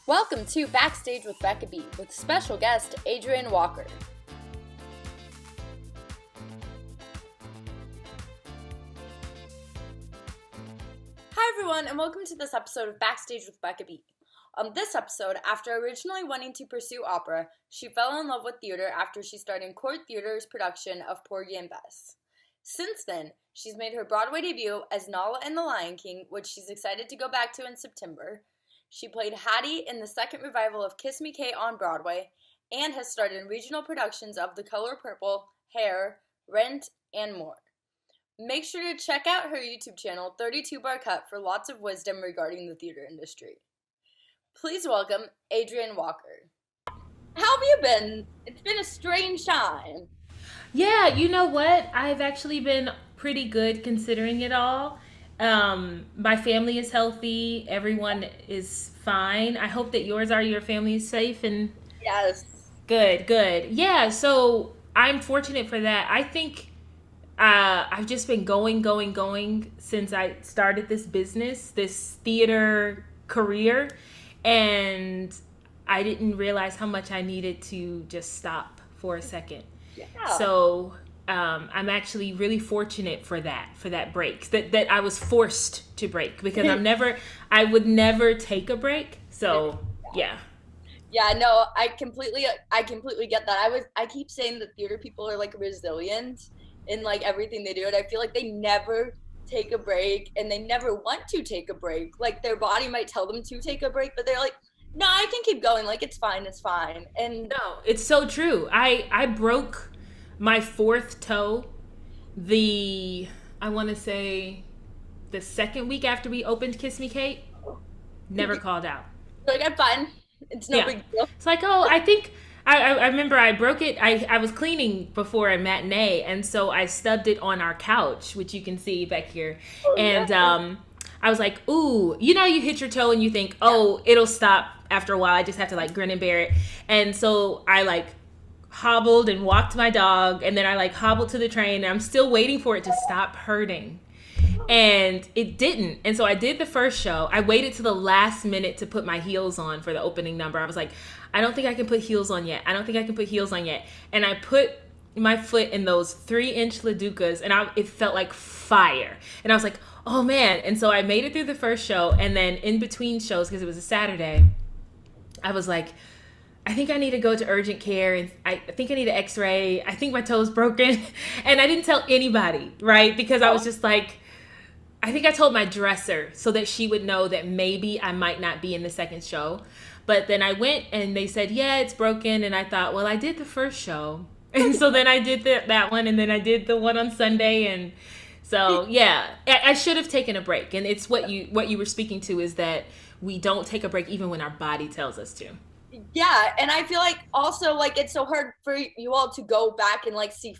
Welcome to Backstage with Becca B with special guest Adrienne Walker. Hi everyone, and welcome to this episode of Backstage with Becca B. On this episode, after originally wanting to pursue opera, she fell in love with theater after she starred in Court Theatre's production of Porgy and Bess. Since then, she's made her Broadway debut as Nala in The Lion King, which she's excited to go back to in September. She played Hattie in the second revival of Kiss Me Kate on Broadway, and has starred in regional productions of The Color Purple, Hair, Rent, and more. Make sure to check out her YouTube channel, 32 Bar Cut, for lots of wisdom regarding the theater industry. Please welcome Adrienne Walker. How have you been? It's been a strange time. Yeah, you know what? I've actually been pretty good considering it all. My family is healthy. Everyone is fine. I hope that your family is safe and Yes. good. Yeah, so I'm fortunate for that. I think I've just been going since I started this business, this theater career, and I didn't realize how much I needed to just stop for a second. Yeah. So I'm actually really fortunate for that break, that I was forced to break, because I would never take a break. So yeah. Yeah, no, I completely get that. I keep saying that theater people are like resilient in like everything they do, and I feel like they never take a break and they never want to take a break. Like their body might tell them to take a break, but they're like, no, I can keep going. Like it's fine. And No, it's so true. I broke my fourth toe I want to say the second week after we opened Kiss Me Kate. Never called out. like I'm fine. It's no big deal. It's like, oh, I think I remember I broke it. I was cleaning before a matinee, and so I stubbed it on our couch, which you can see back here. I was like, ooh, you hit your toe and you think, oh, it'll stop after a while. I just have to like grin and bear it. And so I like hobbled and walked my dog, and then I like hobbled to the train, and I'm still waiting for it to stop hurting. And it didn't. And so I did the first show. I waited to the last minute to put my heels on for the opening number. I was like, I don't think I can put heels on yet. And I put my foot in those 3-inch Laducas, and it felt like fire. And I was like, oh man. And so I made it through the first show, and then in between shows, because it was a Saturday, I was like, I think I need to go to urgent care, and I think I need an x-ray. I think my toe's broken. And I didn't tell anybody, right? Because I was just like, I think I told my dresser so that she would know that maybe I might not be in the second show. But then I went and they said, yeah, it's broken. And I thought, well, I did the first show. And so then I did that one, and then I did the one on Sunday. And so, yeah, I should have taken a break. And it's what you were speaking to, is that we don't take a break even when our body tells us to. Yeah, and I feel like also like it's so hard for you all to go back and like see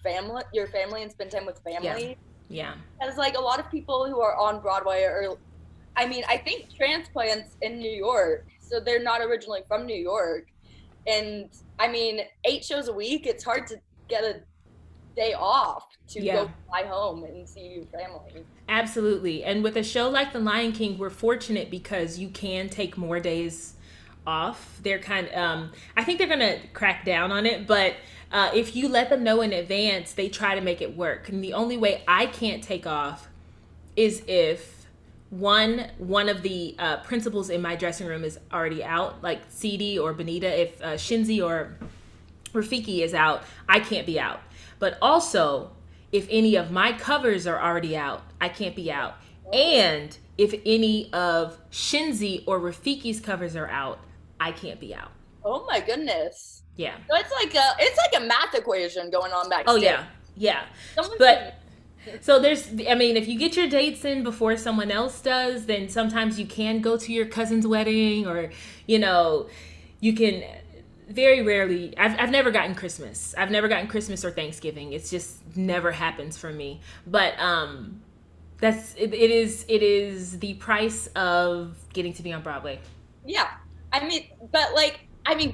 your family and spend time with family. Yeah. Because like a lot of people who are on Broadway I think transplants in New York, so they're not originally from New York. And 8 shows a week, it's hard to get a day off to go fly home and see your family. Absolutely. And with a show like The Lion King, we're fortunate because you can take more days off. They're I think they're gonna crack down on it, but if you let them know in advance, they try to make it work. And the only way I can't take off is if one of the principals in my dressing room is already out, like CD or Benita. If Shinzi or Rafiki is out, I can't be out. But also, if any of my covers are already out, I can't be out. And if any of Shinzi or Rafiki's covers are out, I can't be out. Oh my goodness. Yeah. So it's like a math equation going on backstage. Oh yeah. So if you get your dates in before someone else does, then sometimes you can go to your cousin's wedding, or you can. Very rarely. I've never gotten Christmas. I've never gotten Christmas or Thanksgiving. It's just never happens for me. But it is the price of getting to be on Broadway. Yeah.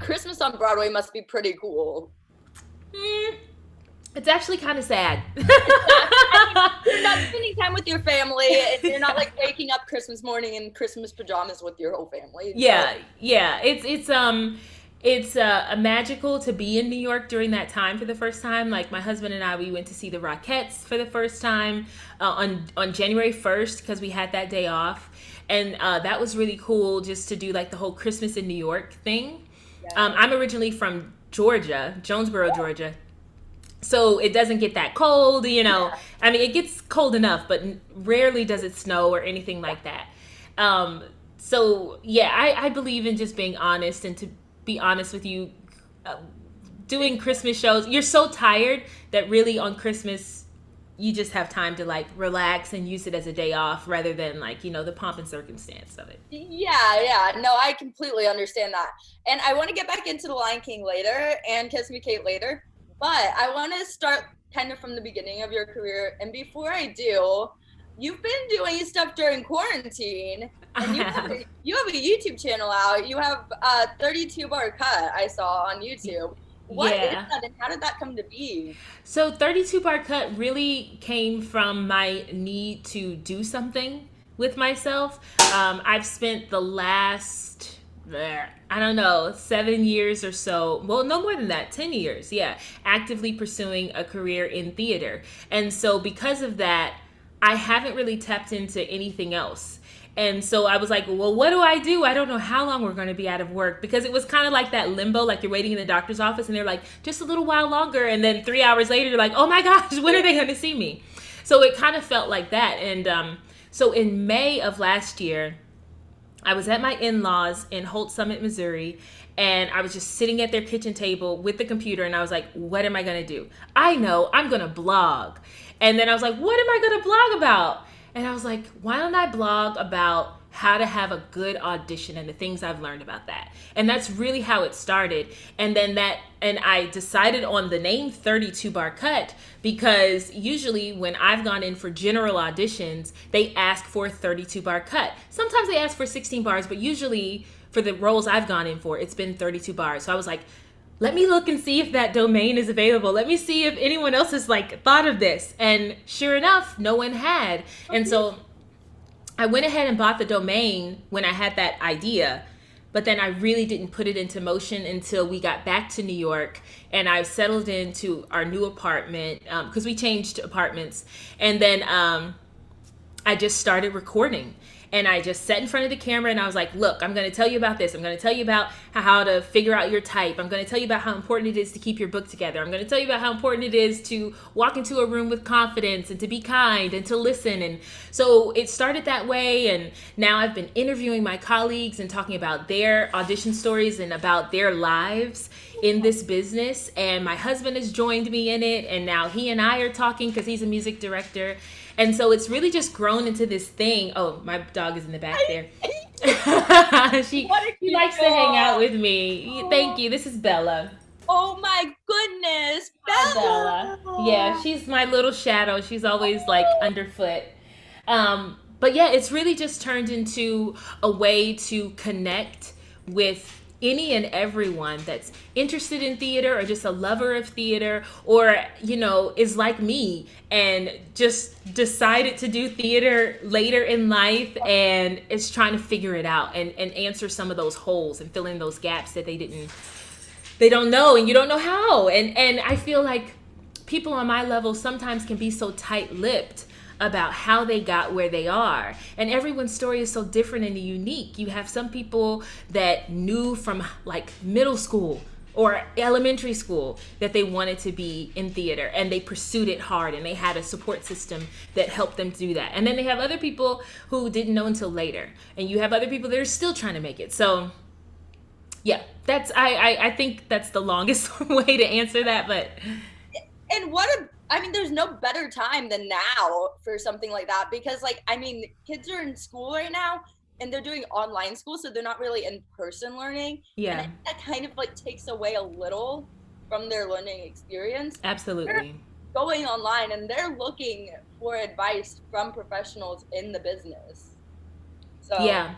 Christmas on Broadway must be pretty cool. It's actually kind of sad. You're not spending time with your family, and you're not like waking up Christmas morning in Christmas pajamas with your whole family. Yeah, yeah. It's magical to be in New York during that time for the first time. Like my husband and I, we went to see the Rockettes for the first time on January 1st because we had that day off, and that was really cool just to do like the whole Christmas in New York thing. Yeah. I'm originally from Georgia, Jonesboro, Georgia. So it doesn't get that cold, you know. Yeah. I mean, it gets cold enough, but rarely does it snow or anything like that. So, yeah, I believe in just being honest. And to be honest with you, doing Christmas shows, you're so tired that really on Christmas, you just have time to, like, relax and use it as a day off rather than, like, you know, the pomp and circumstance of it. Yeah. No, I completely understand that. And I want to get back into The Lion King later and Kiss Me Kate later. But I want to start kind of from the beginning of your career. And before I do, you've been doing stuff during quarantine. And you have a YouTube channel out. You have a 32-bar cut I saw on YouTube. What is that and how did that come to be? So 32-bar cut really came from my need to do something with myself. I've spent the last... I don't know, 7 years or so, well, no more than that, 10 years, actively pursuing a career in theater. And so because of that, I haven't really tapped into anything else. And so I was like, well, what do? I don't know how long we're going to be out of work, because it was kind of like that limbo, like you're waiting in the doctor's office and they're like, just a little while longer. And then 3 hours later, you're like, oh my gosh, when are they going to see me? So it kind of felt like that. And so in May of last year, I was at my in-laws in Holt Summit, Missouri, and I was just sitting at their kitchen table with the computer, and I was like, what am I going to do? I know, I'm going to blog. And then I was like, what am I going to blog about? And I was like, why don't I blog about how to have a good audition and the things I've learned about that. And that's really how it started. And then I decided on the name 32-bar cut because usually when I've gone in for general auditions, they ask for a 32-bar cut. Sometimes they ask for 16 bars, but usually for the roles I've gone in for, it's been 32 bars. So I was like, let me look and see if that domain is available. Let me see if anyone else has like thought of this. And sure enough, no one had. And so I went ahead and bought the domain when I had that idea, but then I really didn't put it into motion until we got back to New York and I settled into our new apartment because we changed apartments. And then I just started recording. And I just sat in front of the camera and I was like, look, I'm going to tell you about this. I'm going to tell you about how to figure out your type. I'm going to tell you about how important it is to keep your book together. I'm going to tell you about how important it is to walk into a room with confidence and to be kind and to listen. And so it started that way. And now I've been interviewing my colleagues and talking about their audition stories and about their lives in this business. And my husband has joined me in it. And now he and I are talking because he's a music director. And so it's really just grown into this thing. Oh, my dog is in the back there. She likes to hang out with me. Oh. Thank you. This is Bella. Oh my goodness, Bella. Yeah, she's my little shadow. She's always like underfoot. But yeah, it's really just turned into a way to connect with any and everyone that's interested in theater or just a lover of theater or, you know, is like me and just decided to do theater later in life and is trying to figure it out and answer some of those holes and fill in those gaps that they don't know and you don't know how. And I feel like people on my level sometimes can be so tight-lipped about how they got where they are. And everyone's story is so different and unique. You have some people that knew from like middle school or elementary school that they wanted to be in theater and they pursued it hard and they had a support system that helped them do that. And then they have other people who didn't know until later. And you have other people that are still trying to make it. So yeah, I think that's the longest way to answer that, but. And there's no better time than now for something like that because, like, I mean, kids are in school right now and they're doing online school, so they're not really in-person learning. Yeah. And that kind of, like, takes away a little from their learning experience. Absolutely. They're going online and they're looking for advice from professionals in the business. So Yeah.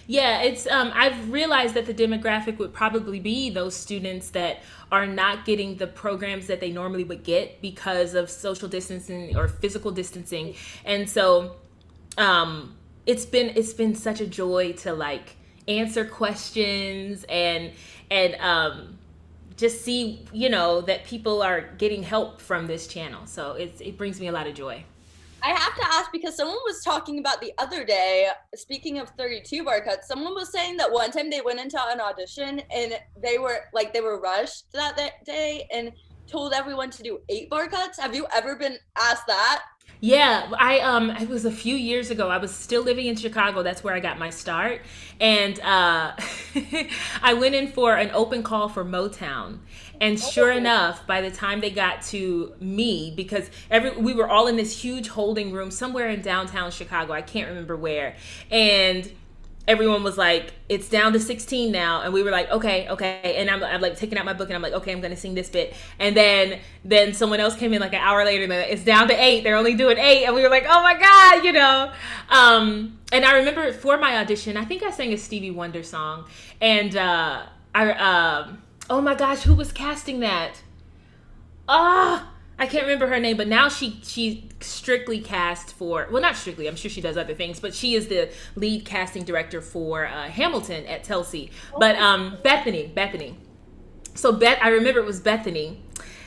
Yeah, it's I've realized that the demographic would probably be those students that are not getting the programs that they normally would get because of social distancing or physical distancing. And so it's been such a joy to like answer questions and just see, that people are getting help from this channel. So it brings me a lot of joy. I have to ask because someone was talking about the other day, speaking of 32 bar cuts, someone was saying that one time they went into an audition and they were rushed that day and told everyone to do 8 bar cuts. Have you ever been asked that? Yeah, it was a few years ago. I was still living in Chicago. That's where I got my start, and I went in for an open call for Motown. And sure Oh, enough, by the time they got to me, because we were all in this huge holding room somewhere in downtown Chicago, I can't remember where, and everyone was like, it's down to 16 now, and we were like, okay, and I'm like taking out my book and I'm like, okay, I'm gonna sing this bit, and then someone else came in like an hour later and they're like, it's down to 8, they're only doing 8, and we were like, oh my god, and I remember for my audition, I think I sang a Stevie Wonder song, and oh my gosh, who was casting that? I can't remember her name, but now she strictly cast for, well, not strictly, I'm sure she does other things, but she is the lead casting director for Hamilton at Telsey. But Bethany. So I remember it was Bethany,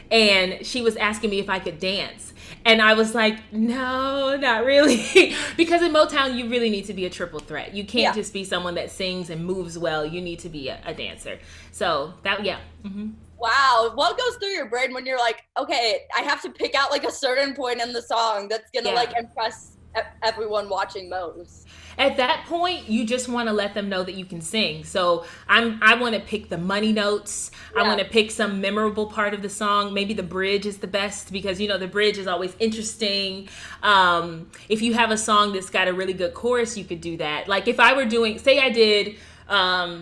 and she was asking me if I could dance. And I was like, no, not really. Because in Motown, you really need to be a triple threat. You can't just be someone that sings and moves well. You need to be a dancer. So that, yeah. Mm-hmm. wow. What goes through your brain when you're like, okay, I have to pick out like a certain point in the song that's gonna Yeah. like impress everyone watching most? At that point, you just want to let them know that you can sing. So I want to pick the money notes. I Yeah. want to pick some memorable part of the song. Maybe the bridge is the best because the bridge is always interesting. If you have a song that's got a really good chorus, you could do that. Like if I were doing, say I did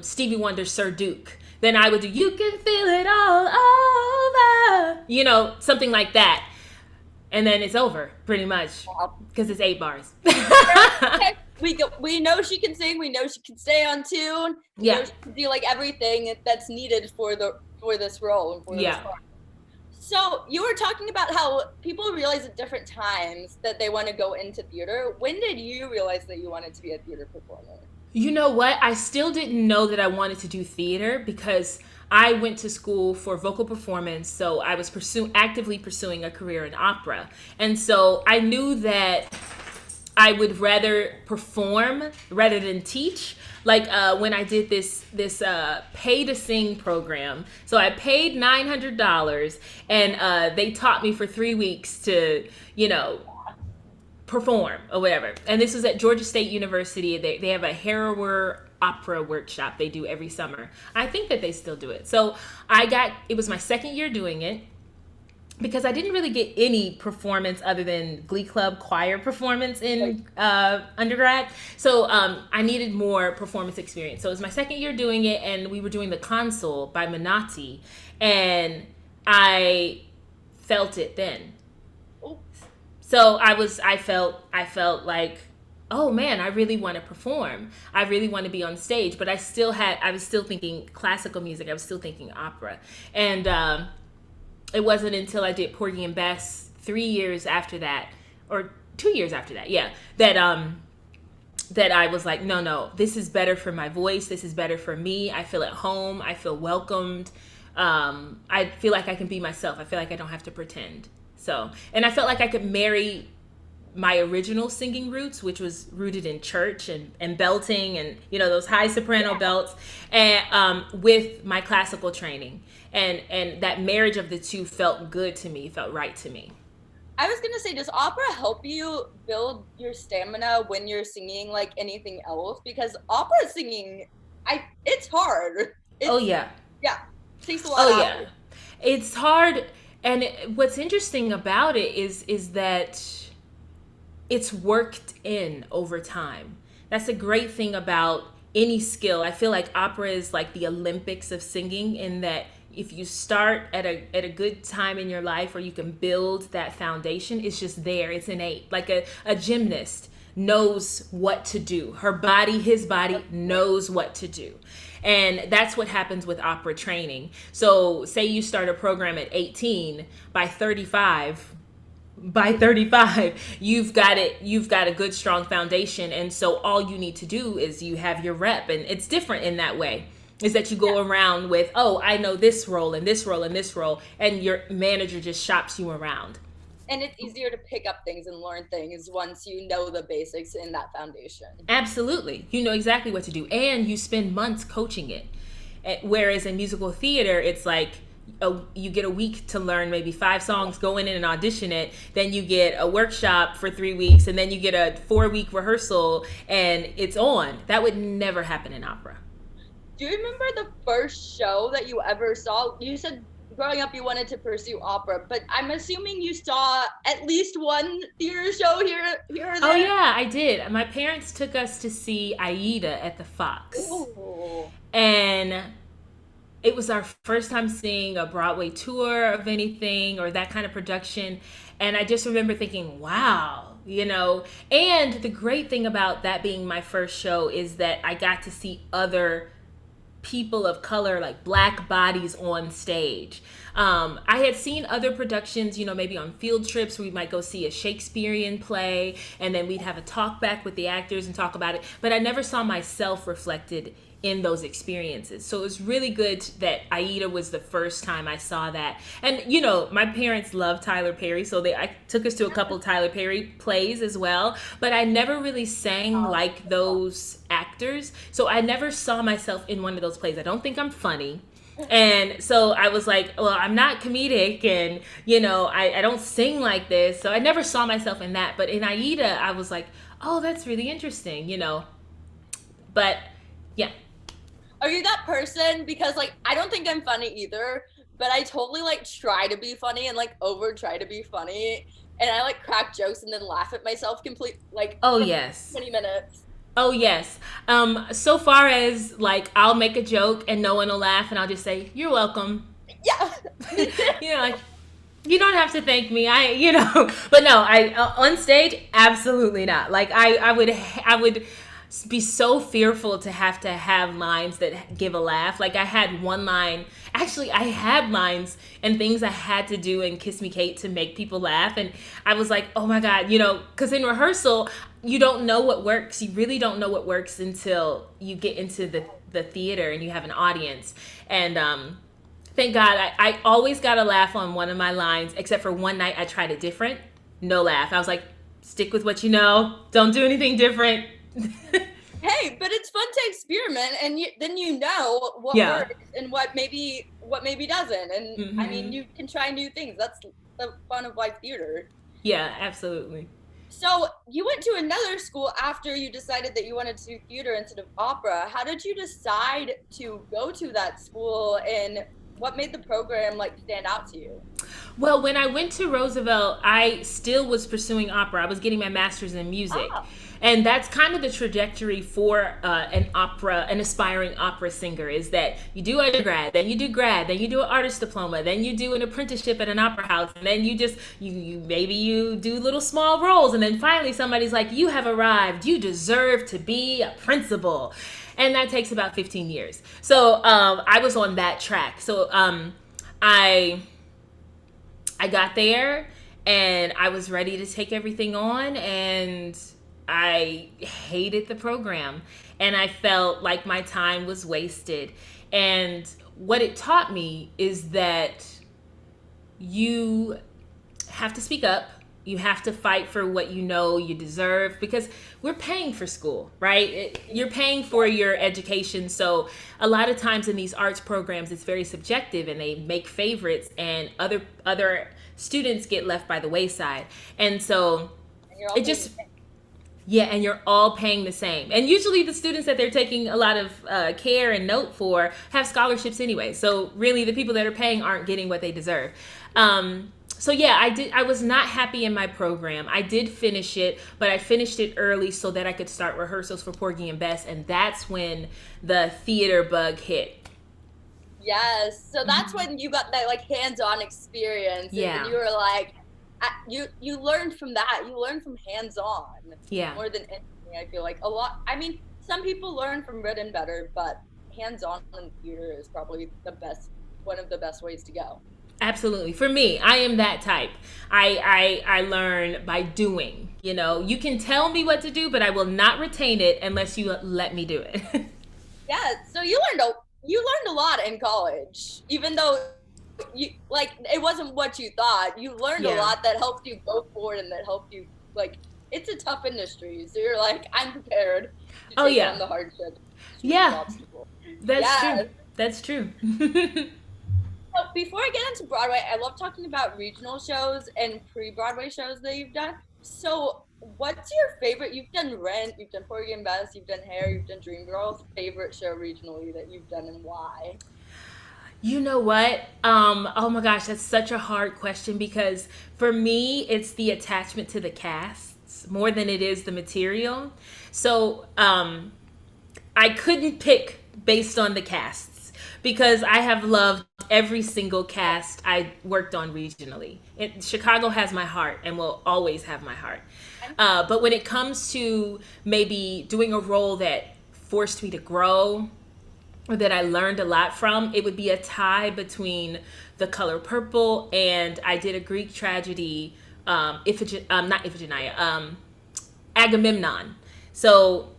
Stevie Wonder's Sir Duke, then I would do You Can Feel It All Over, something like that. And then it's over, pretty much, Wow. because it's 8 bars. Okay, we know she can sing. We know she can stay on tune. We know Yeah. she can do like everything that's needed for this role and for this Yeah. part. So you were talking about how people realize at different times that they want to go into theater. When did you realize that you wanted to be a theater performer? You know what? I still didn't know that I wanted to do theater because I went to school for vocal performance, so I was actively pursuing a career in opera. And so I knew that I would rather perform rather than teach. Like when I did this pay to sing program. So I paid $900 and they taught me for 3 weeks to, perform or whatever. And this was at Georgia State University. They have a Harrower opera workshop they do every summer. I think that they still do it. So it was my second year doing it because I didn't really get any performance other than Glee Club choir performance in undergrad. So I needed more performance experience. So it was my second year doing it, and we were doing The Consul by Menotti, and I felt it then. So I felt like, oh man, I really want to perform. I really want to be on stage, but I was still thinking classical music. I was still thinking opera. And it wasn't until I did Porgy and Bess 3 years after that, or 2 years after that, yeah, that I was like, no, this is better for my voice. This is better for me. I feel at home. I feel welcomed. I feel like I can be myself. I feel like I don't have to pretend. So, and I felt like I could marry my original singing roots, which was rooted in church and belting and, those high soprano belts, and with my classical training. And that marriage of the two felt good to me, felt right to me. I was gonna say, does opera help you build your stamina when you're singing like anything else? Because opera singing, it's hard. Oh yeah. Yeah, it takes a lot Oh out yeah. of you. It's hard, and what's interesting about it is that it's worked in over time. That's a great thing about any skill. I feel like opera is like the Olympics of singing, in that if you start at a good time in your life, or you can build that foundation, it's just there. It's innate. Like a gymnast. knows what to do. Her body, his body knows what to do. And that's what happens with opera training. So say you start a program at 18, by 35, you've got a good strong foundation. And so all you need to do is you have your rep. And it's different in that way, is that you go around with, oh, I know this role and this role and this role, and your manager just shops you around. And it's easier to pick up things and learn things once you know the basics in that foundation. Absolutely. You know exactly what to do. And you spend months coaching it. Whereas in musical theater, it's like you get a week to learn maybe 5 songs, go in and audition it. Then you get a workshop for 3 weeks, and then you get a 4-week rehearsal, and it's on. That would never happen in opera. Do you remember the first show that you ever saw? You said growing up you wanted to pursue opera, but I'm assuming you saw at least one theater show here or there? Oh yeah, I did. My parents took us to see Aida at the Fox. Ooh. And it was our first time seeing a Broadway tour of anything or that kind of production. And I just remember thinking, wow, you know. And the great thing about that being my first show is that I got to see other people of color, like Black bodies on stage. I had seen other productions, you know, maybe on field trips. We might go see a Shakespearean play, and then we'd have a talk back with the actors and talk about it. But I never saw myself reflected in those experiences. So it was really good that Aida was the first time I saw that. And, you know, my parents love Tyler Perry, so I took us to a couple Tyler Perry plays as well. But I never really sang like those actors. So I never saw myself in one of those plays. I don't think I'm funny. And so I was like, well, I'm not comedic, and, you know, I don't sing like this. So I never saw myself in that. But in Aida, I was like, oh, that's really interesting, you know. But, yeah. Are you that person? Because, like, I don't think I'm funny either, but I totally, like, try to be funny and, like, try to be funny. And I, like, crack jokes and then laugh at myself oh, yes. 20 minutes. Oh, yes. So far as, like, I'll make a joke and no one will laugh, and I'll just say, you're welcome. Yeah. You know, like, you don't have to thank me. You know. But no, on stage, absolutely not. Like, I would be so fearful to have lines that give a laugh. Like, I had one line, actually I had lines and things I had to do in Kiss Me Kate to make people laugh, and I was like, oh my God, you know, because in rehearsal you don't know what works. You really don't know what works until you get into the theater and you have an audience. And thank God I always got a laugh on one of my lines, except for one night I tried it different, no laugh. I was like, stick with what you know, don't do anything different. Hey, but it's fun to experiment, and then you know what works and what maybe doesn't. And I mean, you can try new things. That's the fun of live theater. Yeah, absolutely. So you went to another school after you decided that you wanted to do theater instead of opera. How did you decide to go to that school, and what made the program, like, stand out to you? Well, when I went to Roosevelt, I still was pursuing opera. I was getting my master's in music. Oh. And that's kind of the trajectory for an aspiring opera singer, is that you do undergrad, then you do grad, then you do an artist diploma, then you do an apprenticeship at an opera house, and then you do little small roles, and then finally somebody's like, you have arrived, you deserve to be a principal. And that takes about 15 years. So I was on that track. So I got there, and I was ready to take everything on, and I hated the program, and I felt like my time was wasted. And what it taught me is that you have to speak up. You have to fight for what you know you deserve, because we're paying for school, right? You're paying for your education. So a lot of times in these arts programs, it's very subjective, and they make favorites, and other students get left by the wayside. And so it just... Yeah, and you're all paying the same. And usually the students that they're taking a lot of care and note for have scholarships anyway. So really the people that are paying aren't getting what they deserve. So yeah, I was not happy in my program. I did finish it, but I finished it early so that I could start rehearsals for Porgy and Bess. And that's when the theater bug hit. Yes. So that's when you got that, like, hands-on experience. Yeah. And you were like, you learn from that. You learn from hands-on. Yeah. More than anything, I feel like a lot. I mean, some people learn from written better, but hands-on in theater is probably one of the best ways to go. Absolutely. For me, I am that type. I learn by doing. You know, you can tell me what to do, but I will not retain it unless you let me do it. Yeah. So you learned a lot in college, even though it wasn't what you thought. You learned a lot that helped you go forward and that helped you, like, it's a tough industry. So you're like, I'm prepared to take on the hardship. Yeah. That's true. So before I get into Broadway, I love talking about regional shows and pre-Broadway shows that you've done. So what's your favorite? You've done Rent, you've done Porgy and Bess, you've done Hair, you've done Dreamgirls. Favorite show regionally that you've done and why? You know what? Oh my gosh, that's such a hard question because for me, it's the attachment to the casts more than it is the material. So I couldn't pick based on the casts because I have loved every single cast I worked on regionally. Chicago has my heart and will always have my heart. But when it comes to maybe doing a role that forced me to grow, or that I learned a lot from, it would be a tie between The Color Purple and I did a Greek tragedy, Agamemnon. So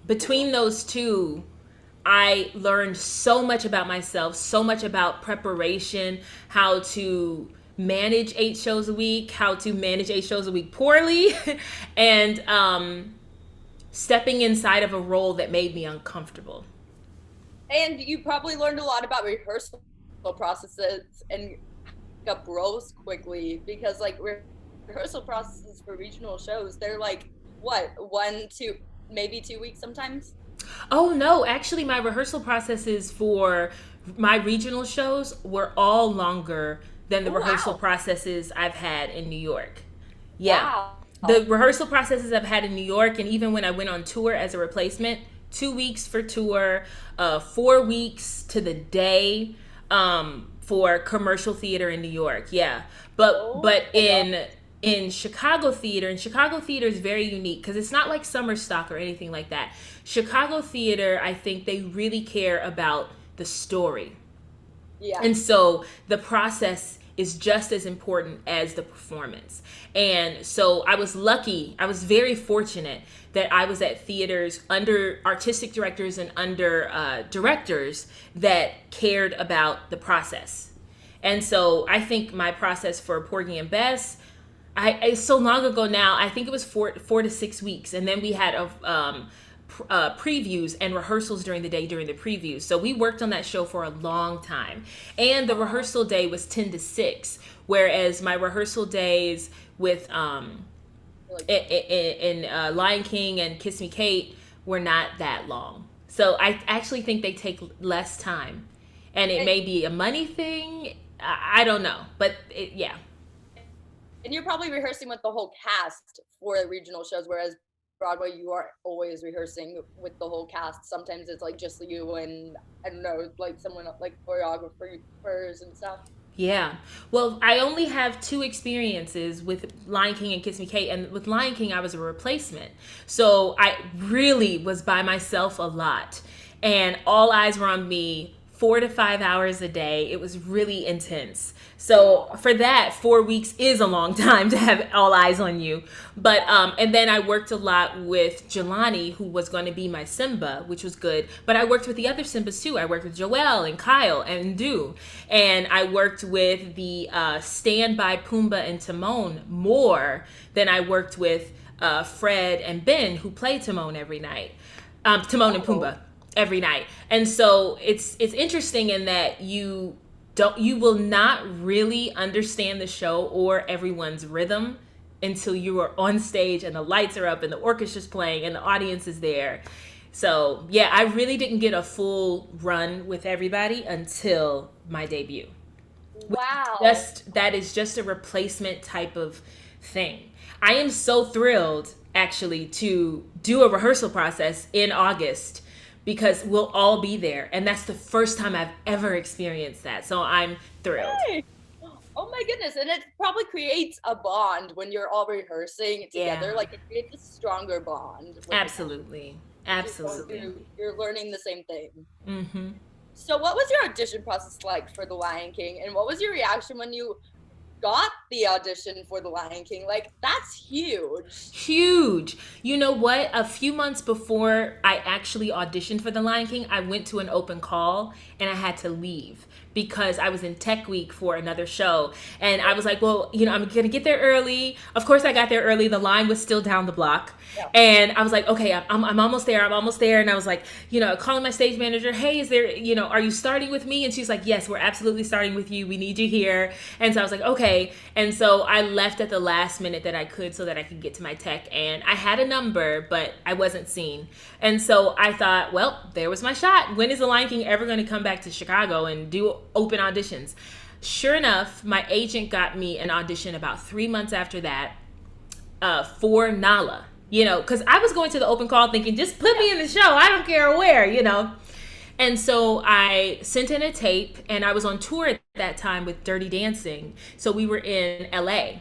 between those two, I learned so much about myself, so much about preparation, how to manage 8 shows a week, how to manage 8 shows a week poorly, and stepping inside of a role that made me uncomfortable. And you probably learned a lot about rehearsal processes and up roles quickly because like rehearsal processes for regional shows, they're like, what, 1, 2, maybe 2 weeks sometimes? Oh no, actually my rehearsal processes for my regional shows were all longer than the rehearsal processes I've had in New York. Yeah. Wow. The rehearsal processes I've had in New York, and even when I went on tour as a replacement, 2 weeks for tour, 4 weeks to the day for commercial theater in New York. Yeah. But in Chicago theater, and Chicago theater is very unique because it's not like summer stock or anything like that. Chicago theater, I think they really care about the story. Yeah. And so the process is just as important as the performance. And so I was lucky, I was very fortunate that I was at theaters under artistic directors and under directors that cared about the process. And so I think my process for Porgy and Bess, it's so long ago now, I think it was 4 to 6 weeks. And then we had previews and rehearsals during the day during the previews. So we worked on that show for a long time. And the rehearsal day was 10 to 6, whereas my rehearsal days with in Lion King and Kiss Me Kate were not that long. So I actually think they take less time. And it may be a money thing. I don't know. But yeah. And you're probably rehearsing with the whole cast for regional shows, whereas Broadway, you are always rehearsing with the whole cast. Sometimes it's like just you and, I don't know, like someone like choreographers and stuff. Yeah. Well, I only have 2 experiences with Lion King and Kiss Me Kate. And with Lion King, I was a replacement. So I really was by myself a lot. And all eyes were on me 4 to 5 hours a day. It was really intense. So for that, 4 weeks is a long time to have all eyes on you. But and then I worked a lot with Jelani, who was going to be my Simba, which was good. But I worked with the other Simbas too. I worked with Joelle and Kyle and Du. And I worked with the standby Pumbaa and Timon more than I worked with Fred and Ben, who play Timon every night. Timon and Pumbaa every night. And so it's interesting in that you will not really understand the show or everyone's rhythm until you are on stage and the lights are up and the orchestra's playing and the audience is there. So yeah, I really didn't get a full run with everybody until my debut. Wow. That is just a replacement type of thing. I am so thrilled actually to do a rehearsal process in August, because we'll all be there. And that's the first time I've ever experienced that. So I'm thrilled. Hey. Oh my goodness, and it probably creates a bond when you're all rehearsing together. Yeah. Like it creates a stronger bond. Absolutely. Absolutely. You're learning the same thing. Mm-hmm. So what was your audition process like for The Lion King? And what was your reaction when you got the audition for The Lion King? Like, that's huge. Huge. You know what? A few months before I actually auditioned for The Lion King, I went to an open call and I had to leave because I was in tech week for another show. And I was like, well, you know, I'm going to get there early. Of course, I got there early. The line was still down the block. Yeah. And I was like, okay, I'm almost there. I'm almost there. And I was like, you know, calling my stage manager, hey, is there, you know, are you starting with me? And she's like, yes, we're absolutely starting with you. We need you here. And so I was like, okay. And so I left at the last minute that I could so that I could get to my tech. And I had a number, but I wasn't seen. And so I thought, well, there was my shot. When is The Lion King ever going to come back to Chicago and do open auditions? Sure enough, my agent got me an audition about 3 months after that for Nala. You know, because I was going to the open call thinking, just put me in the show. I don't care where, you know. And so I sent in a tape, and I was on tour at that time with Dirty Dancing. So we were in LA.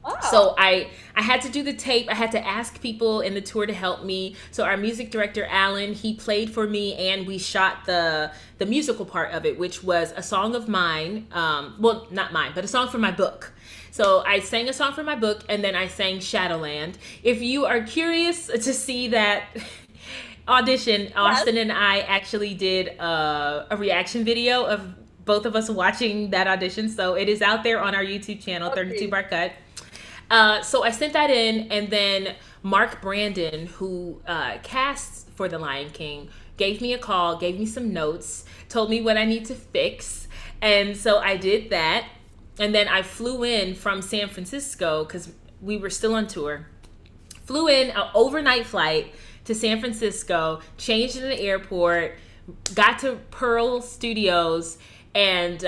Oh. So I had to do the tape. I had to ask people in the tour to help me. So our music director, Alan, he played for me, and we shot the musical part of it, which was a song of mine. Well, not mine, but a song from my book. So I sang a song from my book, and then I sang Shadowland. If you are curious to see that audition, Austin and I actually did a reaction video of both of us watching that audition. So it is out there on our YouTube channel, 32 Bar Cut. So I sent that in, and then Mark Brandon, who casts for The Lion King, gave me a call, gave me some notes, told me what I need to fix. And so I did that. And then I flew in from San Francisco because we were still on tour. Flew in an overnight flight to San Francisco, changed in the airport, got to Pearl Studios, and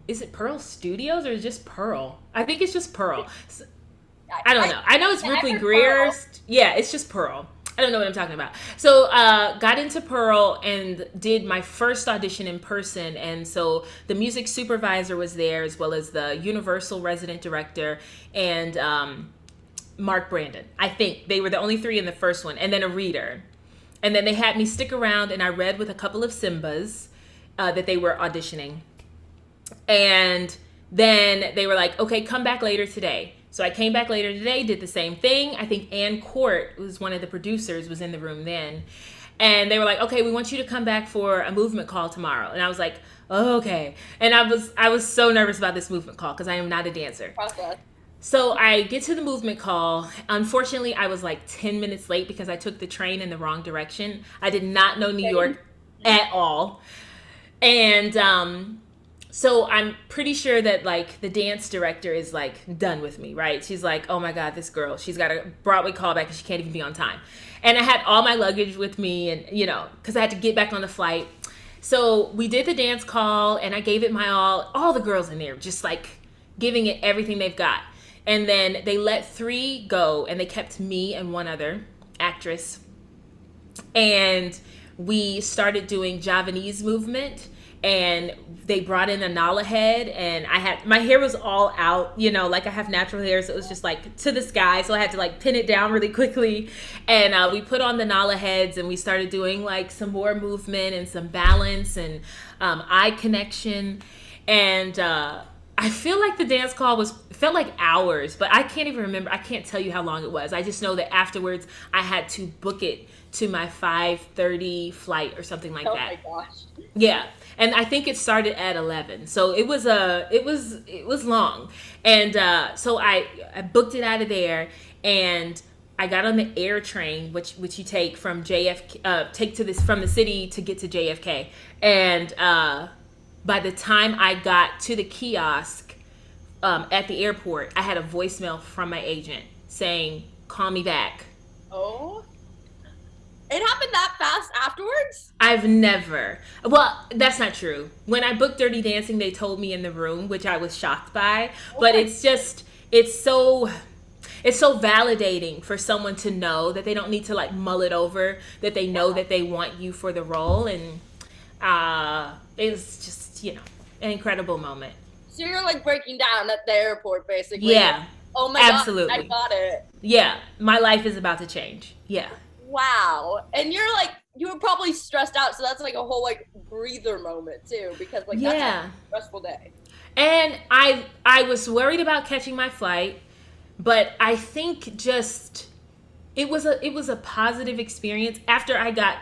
is it Pearl Studios or just Pearl? I think it's just Pearl. I don't know. I know it's Ripley Greer's. Yeah, it's just Pearl. I don't know what I'm talking about. So got into Pearl and did my first audition in person. And so the music supervisor was there, as well as the Universal resident director and Mark Brandon. I think they were the only three in the first one, and then a reader. And then they had me stick around, and I read with a couple of Simbas that they were auditioning. And then they were like, okay, come back later today. So I came back later today, did the same thing. I think Ann Court, who was one of the producers, was in the room then. And they were like, okay, we want you to come back for a movement call tomorrow. And I was like, oh, okay. And I was so nervous about this movement call because I am not a dancer. Okay. So I get to the movement call. Unfortunately, I was like 10 minutes late because I took the train in the wrong direction. I did not know New York at all. And so I'm pretty sure that like the dance director is like done with me, right? She's like, oh my God, this girl, she's got a Broadway callback and she can't even be on time. And I had all my luggage with me and, you know, because I had to get back on the flight. So we did the dance call and I gave it my all the girls in there, just like giving it everything they've got. And then they let 3 go and they kept me and one other actress. And we started doing Javanese movement. And they brought in a Nala head, and my hair was all out, you know, like I have natural hair, so it was just like to the sky, so I had to like pin it down really quickly. And we put on the Nala heads, and we started doing like some more movement and some balance and eye connection. And I feel like the dance call felt like hours, but I can't even remember. I can't tell you how long it was. I just know that afterwards I had to book it to my 5:30 flight or something like that. Oh my gosh. Yeah. And I think it started at 11. So it was long. And so I booked it out of there, and I got on the air train, which you take from JFK, from the city to get to JFK. And by the time I got to the kiosk at the airport, I had a voicemail from my agent saying, call me back. Oh. It happened that fast afterwards? I've never. Well, that's not true. When I booked Dirty Dancing, they told me in the room, which I was shocked by. But it's so validating for someone to know that they don't need to like mull it over, that they know that they want you for the role. And it was just, you know, an incredible moment. So you're like breaking down at the airport, basically. Yeah. Oh my Absolutely. God, I got it. Yeah. My life is about to change. Yeah. Wow. And you're like, you were probably stressed out, so that's like a whole like breather moment too, because like that's a stressful day. And I was worried about catching my flight, but I think just it was a positive experience after I got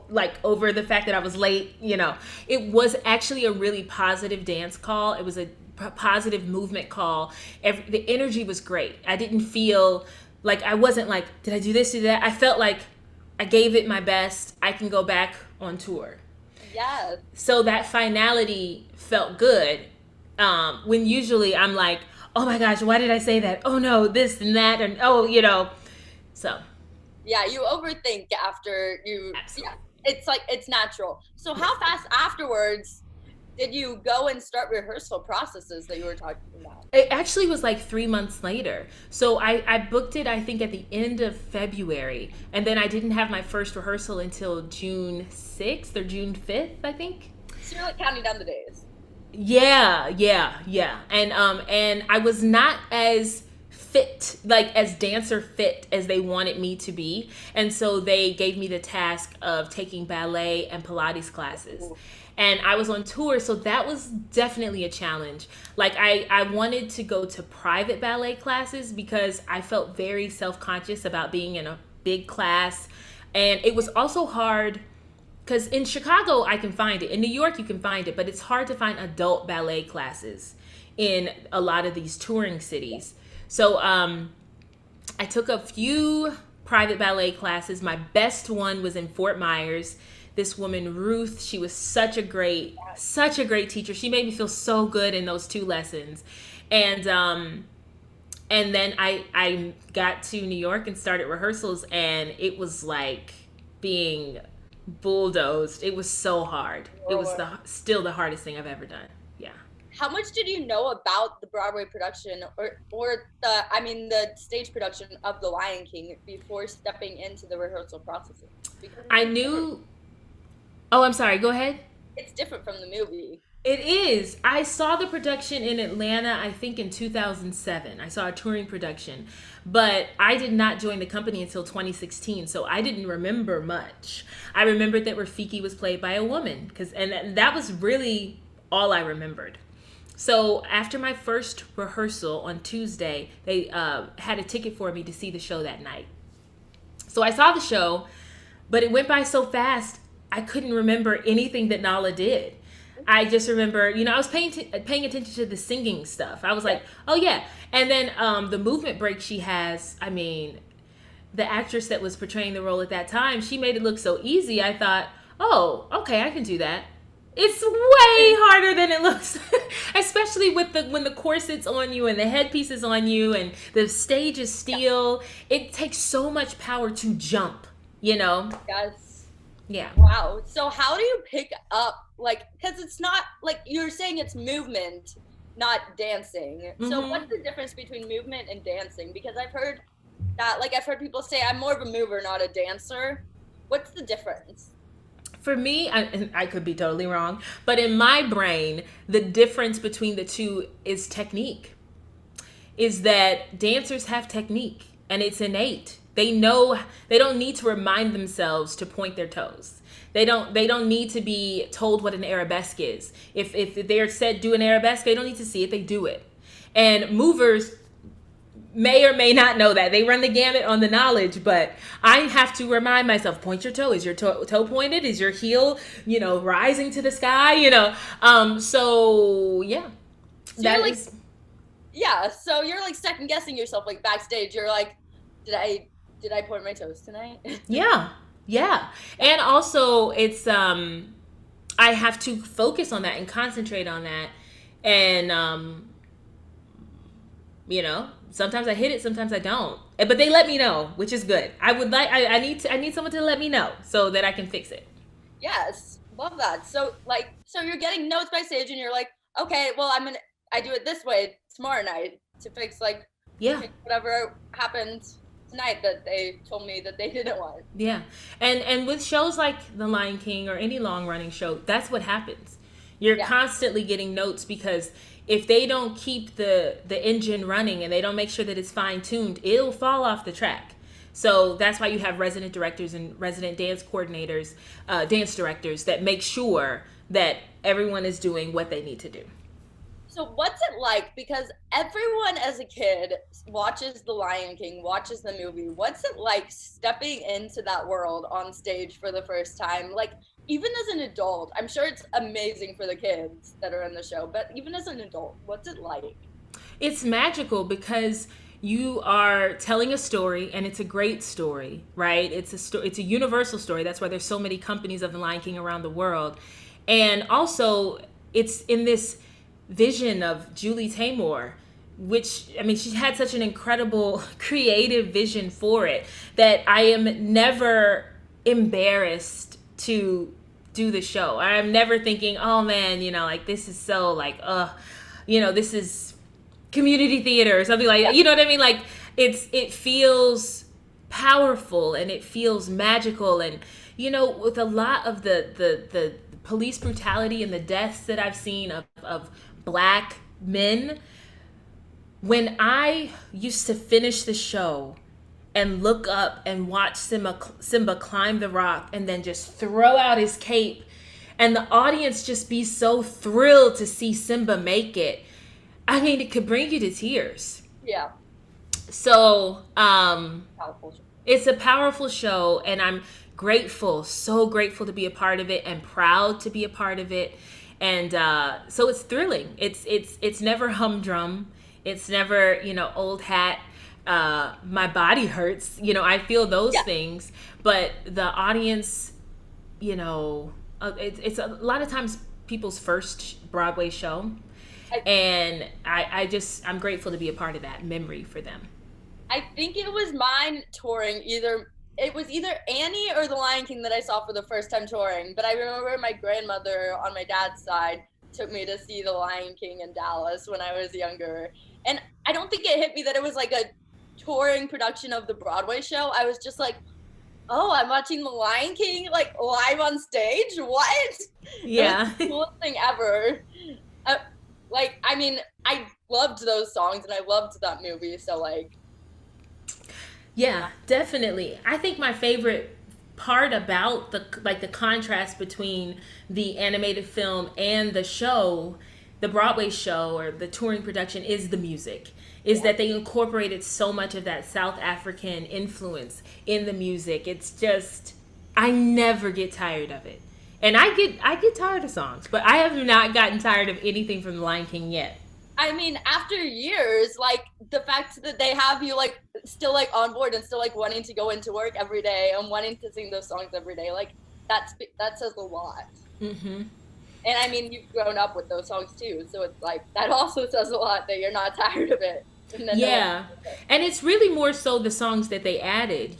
like over the fact that I was late. It was actually a really positive dance call. It was a positive movement call. The energy was great. I didn't feel like, I wasn't like, did I do this, do that? I felt like I gave it my best. I can go back on tour. Yes. So that finality felt good. When usually I'm like, oh my gosh, why did I say that? Oh no, this and that, and so. Yeah, you overthink after you. Absolutely. Yeah, it's like, it's natural. So how fast afterwards did you go and start rehearsal processes that you were talking about? It actually was like 3 months later. So I booked it, I think, at the end of February. And then I didn't have my first rehearsal until June 6th or June 5th, I think. So you're like counting down the days. Yeah. And I was not as fit, like as dancer fit as they wanted me to be. And so they gave me the task of taking ballet and Pilates classes. Ooh. And I was on tour, so that was definitely a challenge. Like I wanted to go to private ballet classes because I felt very self-conscious about being in a big class. And it was also hard because in Chicago, I can find it. In New York, you can find it, but it's hard to find adult ballet classes in a lot of these touring cities. So I took a few private ballet classes. My best one was in Fort Myers. This woman, Ruth, she was such a great teacher. She made me feel so good in those 2 lessons. And then I got to New York and started rehearsals, and it was like being bulldozed. It was so hard. It was still the hardest thing I've ever done. Yeah. How much did you know about the Broadway production or the stage production of The Lion King before stepping into the rehearsal process? I knew. Oh, I'm sorry. Go ahead. It's different from the movie. It is. I saw the production in Atlanta, I think in 2007. I saw a touring production, but I did not join the company until 2016, so I didn't remember much. I remembered that Rafiki was played by a woman, and that was really all I remembered. So after my first rehearsal on Tuesday, they had a ticket for me to see the show that night. So I saw the show, but it went by so fast, I couldn't remember anything that Nala did. I just remember, I was paying attention to the singing stuff. I was like, oh yeah. And then the movement break she has, the actress that was portraying the role at that time, she made it look so easy. I thought, oh, okay, I can do that. It's way harder than it looks, especially when the corset's on you and the headpiece is on you and the stage is steel. Yeah. It takes so much power to jump, Yes. Yeah. Wow. So how do you pick up, because it's not, you're saying it's movement, not dancing. Mm-hmm. So what's the difference between movement and dancing? Because I've heard that, I've heard people say I'm more of a mover, not a dancer. What's the difference? For me, I could be totally wrong, but in my brain, the difference between the two is technique. Is that dancers have technique, and it's innate. They know they don't need to remind themselves to point their toes. They don't need to be told what an arabesque is. If they're said do an arabesque, they don't need to see it, they do it. And movers may or may not know that. They run the gamut on the knowledge, but I have to remind myself, point your toe. Is your toe pointed? Is your heel, rising to the sky? So yeah. So that is so you're second guessing yourself backstage. You're like, did I point my toes tonight? Yeah. And also it's, I have to focus on that and concentrate on that. And, sometimes I hit it, sometimes I don't. But they let me know, which is good. I need someone to let me know so that I can fix it. Yes. Love that. So so you're getting notes backstage and you're like, okay, well, I do it this way tomorrow night to fix whatever happened tonight that they told me that they didn't want. Yeah. And with shows like The Lion King or any long running show, that's what happens. You're Yeah. constantly getting notes, because if they don't keep the engine running and they don't make sure that it's fine-tuned, it'll fall off the track. So that's why you have resident directors and resident dance coordinators, dance directors, that make sure that everyone is doing what they need to do. So what's it like? Because everyone as a kid watches The Lion King, watches the movie. What's it like stepping into that world on stage for the first time? Like, even as an adult, I'm sure it's amazing for the kids that are in the show, but even as an adult, what's it like? It's magical because you are telling a story, and it's a great story, right? It's a universal story. That's why there's so many companies of The Lion King around the world. And also, it's in this vision of Julie Taymor, which, I mean, she had such an incredible creative vision for it that I am never embarrassed to do the show. I'm never thinking, oh man, like this is so like, this is community theater or something like that. You know what I mean? Like it feels powerful and it feels magical. And, with a lot of the police brutality and the deaths that I've seen of Black men, when I used to finish the show and look up and watch Simba climb the rock and then just throw out his cape, and the audience just be so thrilled to see Simba make it, I mean, it could bring you to tears. Yeah. So Powerful show. It's a powerful show, and I'm grateful, so grateful to be a part of it and proud to be a part of it. And so it's thrilling. It's never humdrum. It's never, old hat. My body hurts. I feel those things. But the audience, it's a lot of times people's first Broadway show. And I'm grateful to be a part of that memory for them. I think it was mine touring it was either Annie or The Lion King that I saw for the first time touring. But I remember my grandmother on my dad's side took me to see The Lion King in Dallas when I was younger. And I don't think it hit me that it was like a touring production of the Broadway show. I was just like, oh, I'm watching The Lion King like live on stage? What? Yeah. It was the coolest thing ever. I loved those songs and I loved that movie. So yeah, definitely. I think my favorite part about the contrast between the animated film and the show, the Broadway show or the touring production, is the music. That they incorporated so much of that South African influence in the music. It's just, I never get tired of it. And I get tired of songs, but I have not gotten tired of anything from The Lion King yet. I mean, after years, the fact that they have you still on board and still wanting to go into work every day and wanting to sing those songs every day, that says a lot. Mm-hmm. And I mean, you've grown up with those songs too, so it's that also says a lot that you're not tired of it. Yeah, and it's really more so the songs that they added,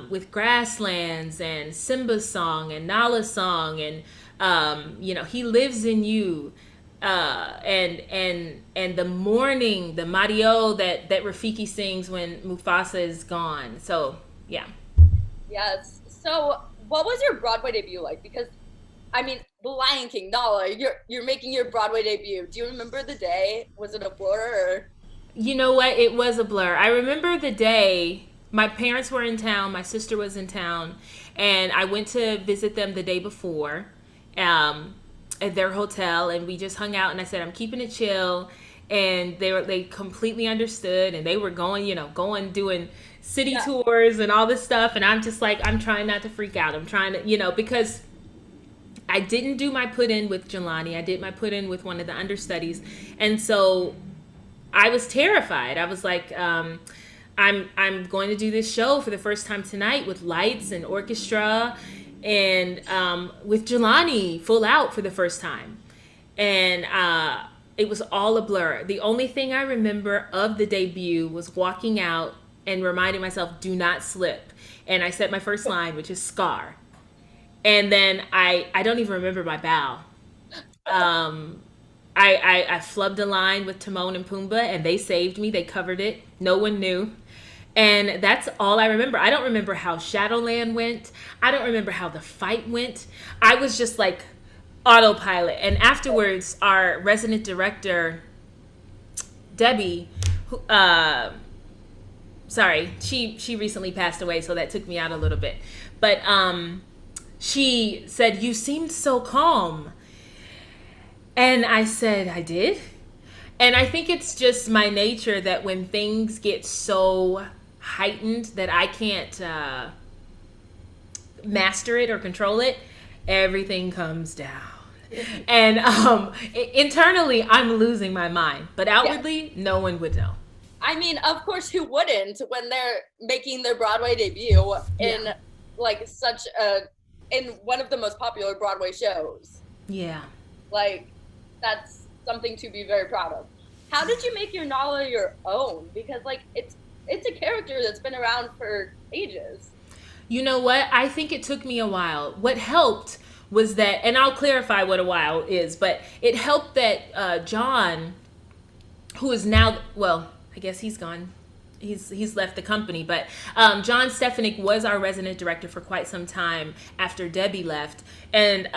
with Grasslands and Simba's song and Nala's song and He Lives in You. And the morning, the Mario that Rafiki sings when Mufasa is gone. So yeah. Yes. So what was your Broadway debut like? Because I mean, The Lion King, Nala, you're making your Broadway debut. Do you remember the day? Was it a blur? Or? You know what? It was a blur. I remember the day. My parents were in town. My sister was in town, and I went to visit them the day before. At their hotel, and we just hung out, and I said, I'm keeping it chill, and they completely understood, and they were going doing city tours and all this stuff, and I'm just like, I'm trying not to freak out. I'm trying to, because I didn't do my put in with Jelani. I did my put in with one of the understudies, and so I was terrified. I was like, I'm going to do this show for the first time tonight with lights and orchestra, and with Jelani full out for the first time. And it was all a blur. The only thing I remember of the debut was walking out and reminding myself, do not slip. And I said my first line, which is Scar. And then I don't even remember my bow. I flubbed a line with Timon and Pumbaa, and they saved me. They covered it. No one knew. And that's all I remember. I don't remember how Shadowland went. I don't remember how the fight went. I was just autopilot. And afterwards, our resident director, Debbie, who, sorry, she recently passed away, so that took me out a little bit. But she said, "You seemed so calm." And I said, "I did." And I think it's just my nature that when things get so heightened that I can't master it or control it, everything comes down. And internally, I'm losing my mind. But outwardly, no one would know. I mean, of course, who wouldn't when they're making their Broadway debut in like in one of the most popular Broadway shows. Yeah. Like, that's something to be very proud of. How did you make your Nala your own? Because like it's a character that's been around for ages. You know what? I think it took me a while. What helped was that, and I'll clarify what a while is, but it helped that John, who is now, well, I guess he's gone. He's left the company, but John Stefanik was our resident director for quite some time after Debbie left. And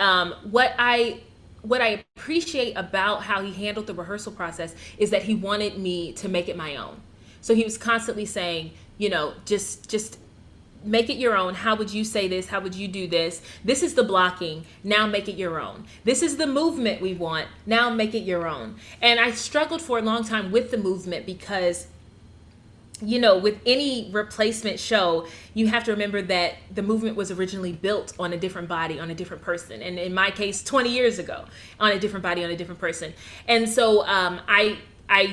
what I appreciate about how he handled the rehearsal process is that he wanted me to make it my own. So he was constantly saying, you know, just make it your own. How would you say this? How would you do this? This is the blocking. Now make it your own. This is the movement we want. Now make it your own. And I struggled for a long time with the movement because, you know, with any replacement show, you have to remember that the movement was originally built on a different body, on a different person. And in my case, 20 years ago, on a different body, on a different person. And so I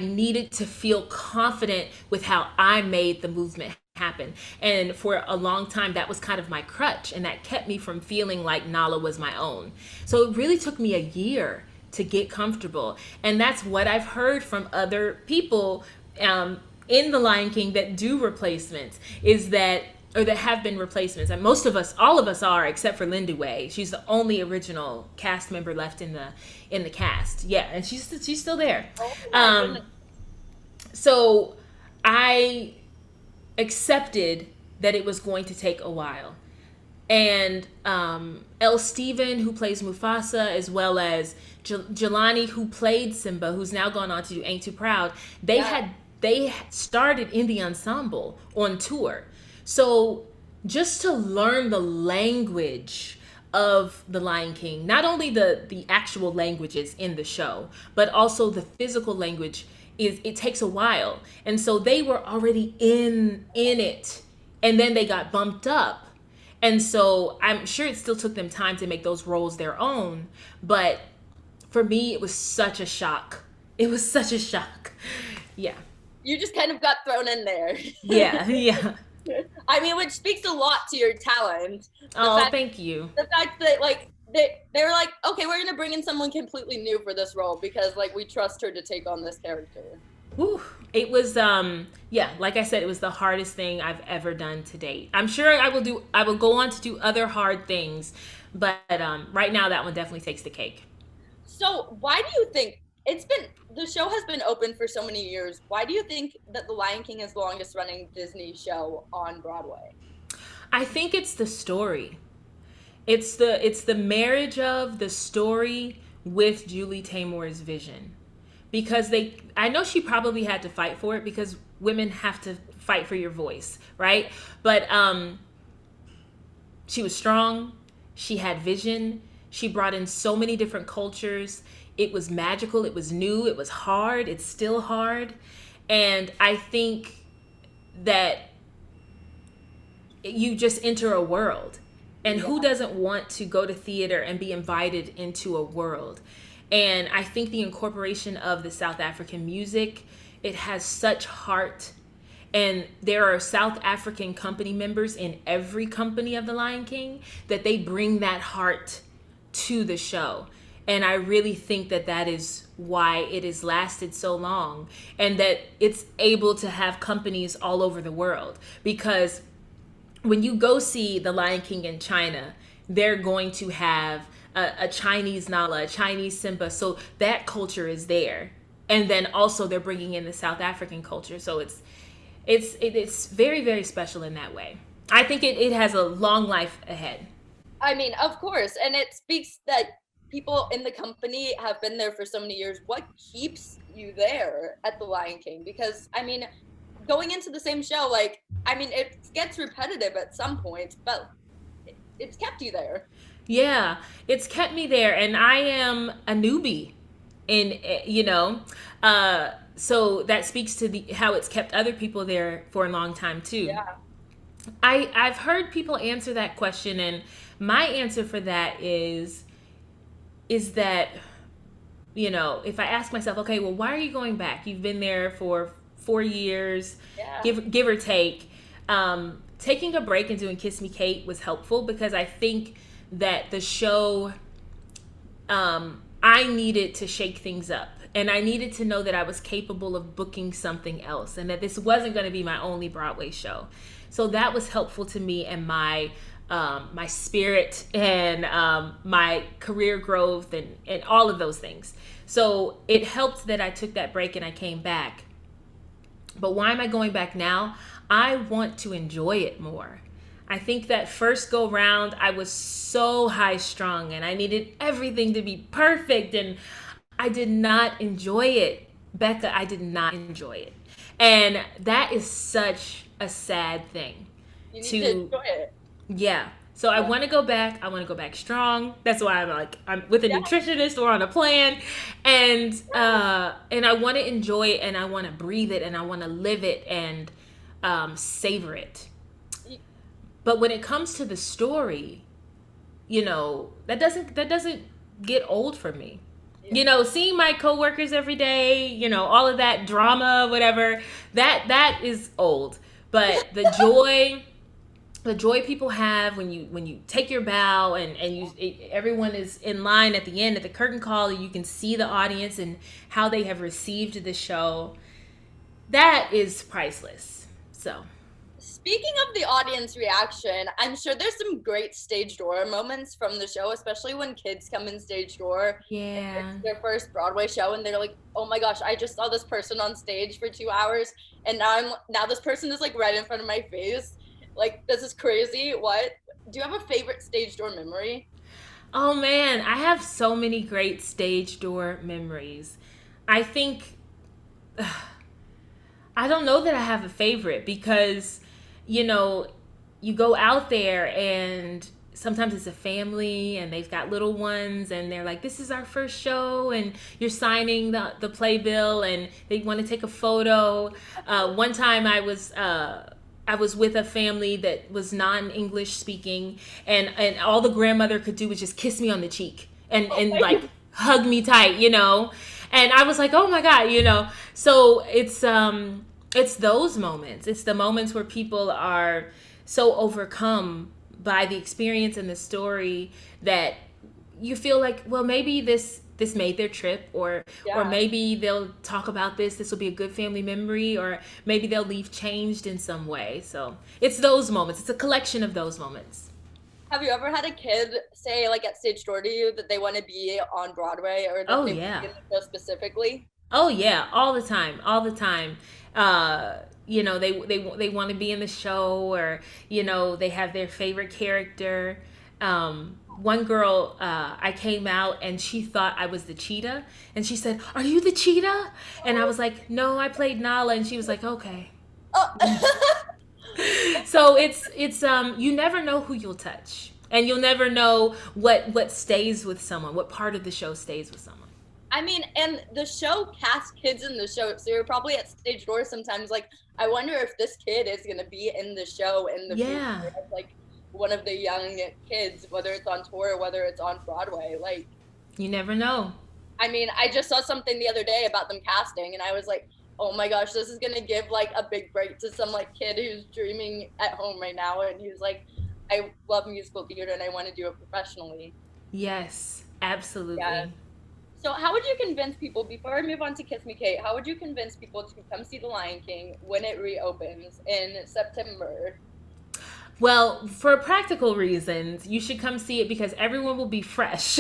needed to feel confident with how I made the movement happen. And for a long time, that was kind of my crutch. And that kept me from feeling like Nala was my own. So it really took me a year to get comfortable. And that's what I've heard from other people in The Lion King that do replacements, is that, or that have been replacements. And most of us, all of us are, except for Linda Way. She's the only original cast member left in the cast. Yeah, and she's still there. So I accepted that it was going to take a while. And Elle Steven, who plays Mufasa, as well as Jelani, who played Simba, who's now gone on to do Ain't Too Proud, they started in the ensemble on tour. So just to learn the language of The Lion King, not only the actual languages in the show, but also the physical language, it takes a while. And so they were already in it, and then they got bumped up. And so I'm sure it still took them time to make those roles their own. But for me, it was such a shock. It was such a shock. Yeah. You just kind of got thrown in there. Yeah. I mean, which speaks a lot to your talent. Thank you. The fact that, like, they were like, okay, we're going to bring in someone completely new for this role because, like, we trust her to take on this character. Whew. It was, like I said, it was the hardest thing I've ever done to date. I'm sure I will go on to do other hard things, but right now that one definitely takes the cake. So why do you think the show has been open for so many years? Why do you think that The Lion King is the longest running Disney show on Broadway? I think it's the story. It's the marriage of the story with Julie Taymor's vision. Because I know she probably had to fight for it because women have to fight for your voice, right? But she was strong. She had vision. She brought in so many different cultures. It was magical. It was new. It was hard. It's still hard. And I think that you just enter a world. And who doesn't want to go to theater and be invited into a world? And I think the incorporation of the South African music, it has such heart. And there are South African company members in every company of The Lion King that they bring that heart to the show. And I really think that is why it has lasted so long and that it's able to have companies all over the world. Because when you go see The Lion King in China, they're going to have a Chinese Nala, a Chinese Simba. So that culture is there. And then also they're bringing in the South African culture. So it's very, very special in that way. I think it has a long life ahead. I mean, of course. And it speaks that people in the company have been there for so many years. What keeps you there at the Lion King? Because I mean, going into the same show, like, I mean, it gets repetitive at some point, but it's kept you there. Yeah, it's kept me there, and I am a newbie in, so that speaks to how it's kept other people there for a long time too. Yeah. I've heard people answer that question, and my answer for that is that, if I ask myself, okay, well, why are you going back? You've been there for 4 years, Yeah. give or take. Taking a break and doing Kiss Me Kate was helpful because I think that the show, I needed to shake things up. And I needed to know that I was capable of booking something else and that this wasn't going to be my only Broadway show. So that was helpful to me and my spirit and my career growth and all of those things. So it helped that I took that break and I came back. But why am I going back now? I want to enjoy it more. I think that first go round, I was so high strung and I needed everything to be perfect and I did not enjoy it. Becca, I did not enjoy it. And that is such a sad thing. You need to enjoy it. Yeah. So I want to go back. I want to go back strong. That's why I'm with a nutritionist or on a plan. And I want to enjoy it and I want to breathe it and I want to live it and savor it. But when it comes to the story, that doesn't get old for me. Seeing my coworkers every day, all of that drama, whatever, that is old. But the joy people have when you take your bow and everyone is in line at the end at the curtain call, you can see the audience and how they have received the show. That is priceless. So, speaking of the audience reaction, I'm sure there's some great stage door moments from the show, especially when kids come in stage door. Yeah. It's their first Broadway show and they're like, oh my gosh, I just saw this person on stage for 2 hours and now this person is like right in front of my face. Like, this is crazy. What? Do you have a favorite stage door memory? Oh man, I have so many great stage door memories. I think, I don't know that I have a favorite because, you go out there and sometimes it's a family and they've got little ones and they're like, this is our first show and you're signing the playbill and they want to take a photo. One time I was with a family that was non-English speaking and all the grandmother could do was just kiss me on the cheek and like hug me tight, and I was like, oh my God, so it's those moments. It's the moments where people are so overcome by the experience and the story that you feel like, well, maybe this made their trip or maybe they'll talk about this will be a good family memory, or maybe they'll leave changed in some way. So it's those moments. It's a collection of those moments. Have you ever had a kid say, like, at stage door to you that they want to be on Broadway or that they want to be in the show specifically? Oh yeah, all the time. They want to be in the show, or they have their favorite character. One girl, I came out and she thought I was the cheetah, and she said, "Are you the cheetah?" And I was like, "No, I played Nala," and she was like, "Okay." So it's you never know who you'll touch, and you'll never know what stays with someone, what part of the show stays with someone. I mean, and the show casts kids in the show, so you're probably at stage door sometimes like, I wonder if this kid is going to be in the show in the future, like one of the young kids, whether it's on tour or whether it's on Broadway. Like, you never know. I mean, I just saw something the other day about them casting, and I was like, oh my gosh, this is going to give like a big break to some like kid who's dreaming at home right now, and he's like, I love musical theater and I want to do it professionally. Yes, absolutely. Yeah. So how would you convince people, before I move on to Kiss Me Kate, how would you convince people to come see The Lion King when it reopens in September? Well, for practical reasons, you should come see it because everyone will be fresh.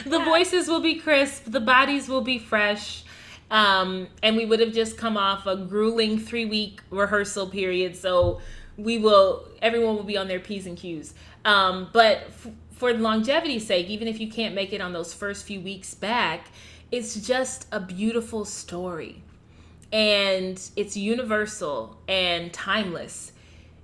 The voices will be crisp, the bodies will be fresh, and we would have just come off a grueling 3-week rehearsal period, so everyone will be on their P's and Q's. But for longevity's sake, even if you can't make it on those first few weeks back, it's just a beautiful story. And it's universal and timeless.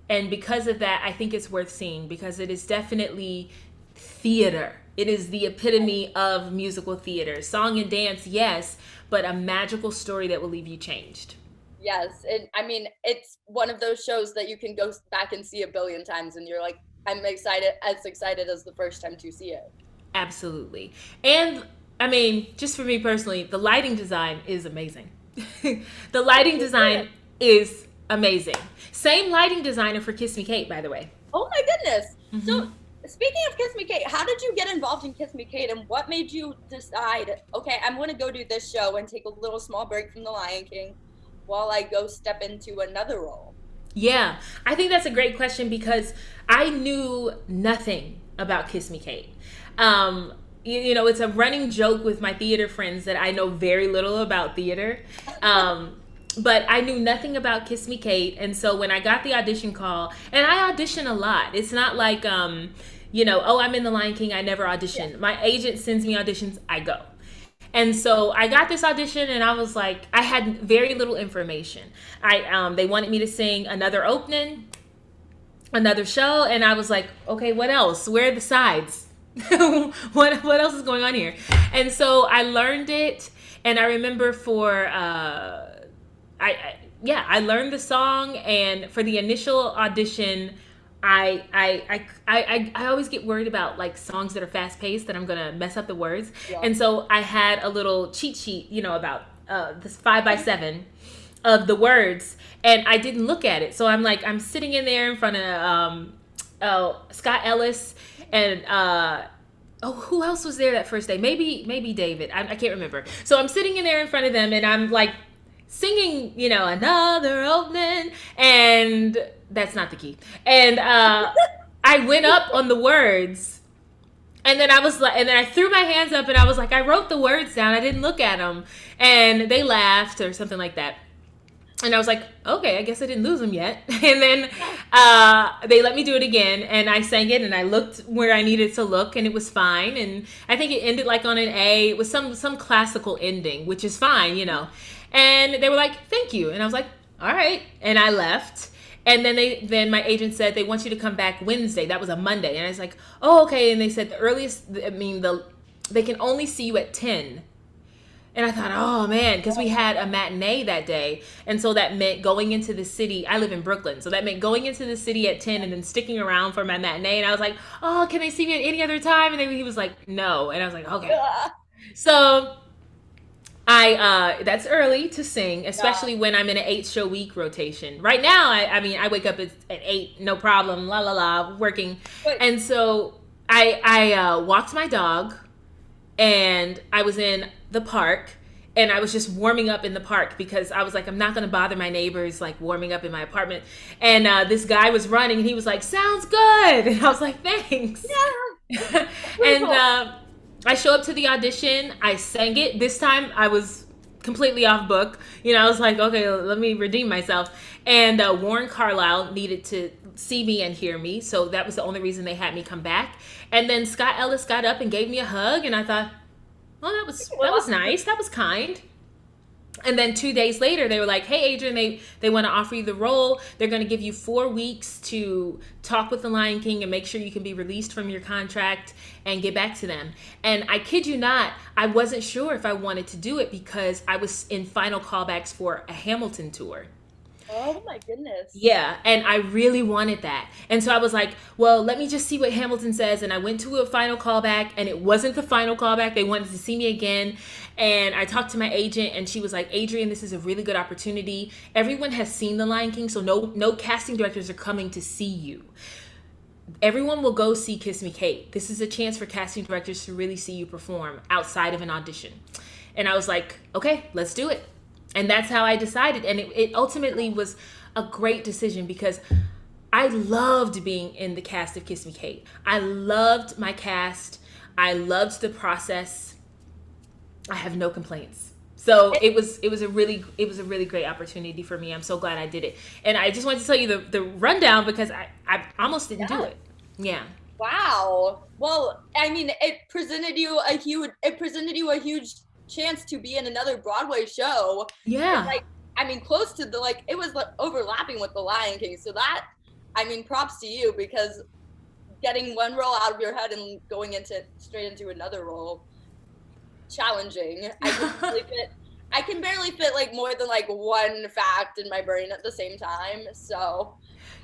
And because of that, I think it's worth seeing, because it is definitely theater. It is the epitome of musical theater. Song and dance, yes, but a magical story that will leave you changed. Yes, I mean, it's one of those shows that you can go back and see a billion times, and you're like, I'm excited as the first time to see it. Absolutely. And I mean, just for me personally, the lighting design is amazing. The lighting design is amazing. Same lighting designer for Kiss Me Kate, by the way. Oh my goodness. Mm-hmm. So speaking of Kiss Me Kate, how did you get involved in Kiss Me Kate, and what made you decide, okay, I'm going to go do this show and take a little small break from The Lion King while I go step into another role? Yeah, I think that's a great question, because I knew nothing about Kiss Me Kate. You know, it's a running joke with my theater friends that I know very little about theater. But I knew nothing about Kiss Me Kate. And so when I got the audition call, and I audition a lot. It's not like, you know, oh, I'm in The Lion King, I never audition. Yeah. My agent sends me auditions, I go. And so I got this audition, and I was like, I had very little information. They wanted me to sing another opening, another show, and I was like, okay, what else? Where are the sides? what else is going on here? And so I learned it, and I remember I learned the song, and for the initial audition, I always get worried about like songs that are fast paced that I'm gonna mess up the words. Yeah. And so I had a little cheat sheet, you know, about this 5x7 of the words, and I didn't look at it. So I'm sitting in there in front of Scott Ellis and who else was there that first day? Maybe David. I can't remember. So I'm sitting in there in front of them, and I'm like singing, you know, another opening, and that's not the key. And I went up on the words, and then I threw my hands up, and I was like, I wrote the words down. I didn't look at them, and they laughed or something like that. And I was like, okay, I guess I didn't lose them yet. And then they let me do it again, and I sang it, and I looked where I needed to look, and it was fine. And I think it ended like on an A. It was some classical ending, which is fine, you know. And they were like, thank you. And I was like, all right. And I left. And then my agent said, they want you to come back Wednesday. That was a Monday. And I was like, oh, okay. And they said the earliest, they can only see you at 10. And I thought, oh man, because we had a matinee that day. And so that meant going into the city. I live in Brooklyn. So that meant going into the city at 10 and then sticking around for my matinee. And I was like, oh, can they see me at any other time? And then he was like, no. And I was like, okay. So that's early to sing, especially when I'm in an 8-show week rotation. Right now, I wake up at 8, no problem, la la la, working. Wait. And so I walked my dog, and I was in the park, and I was just warming up in the park because I was like, I'm not going to bother my neighbors, like warming up in my apartment. And this guy was running, and he was like, sounds good. And I was like, thanks. Yeah. And I show up to the audition. I sang it. This time I was completely off book. You know, I was like, okay, let me redeem myself. And Warren Carlisle needed to see me and hear me. So that was the only reason they had me come back. And then Scott Ellis got up and gave me a hug. And I thought, oh, that was nice. That was kind. And then 2 days later, they were like, hey, Adrienne, they want to offer you the role. They're going to give you 4 weeks to talk with the Lion King and make sure you can be released from your contract and get back to them. And I kid you not, I wasn't sure if I wanted to do it because I was in final callbacks for a Hamilton tour. Oh my goodness. Yeah, and I really wanted that. And so I was like, well, let me just see what Hamilton says. And I went to a final callback, and it wasn't the final callback. They wanted to see me again. And I talked to my agent, and she was like, Adrienne, this is a really good opportunity. Everyone has seen The Lion King, so no casting directors are coming to see you. Everyone will go see Kiss Me Kate. This is a chance for casting directors to really see you perform outside of an audition. And I was like, okay, let's do it. And that's how I decided. And it ultimately was a great decision because I loved being in the cast of Kiss Me Kate. I loved my cast. I loved the process. I have no complaints. So it was a really great opportunity for me. I'm so glad I did it. And I just wanted to tell you the rundown because I almost didn't do it. Yeah. Wow. Well, I mean, it presented you a huge chance to be in another Broadway show. And Yeah. like, I mean, close to the like, it was like, overlapping with The Lion King. So that, I mean, props to you, because getting one role out of your head and going into straight into another role, challenging. I can barely fit like more than like one fact in my brain at the same time. So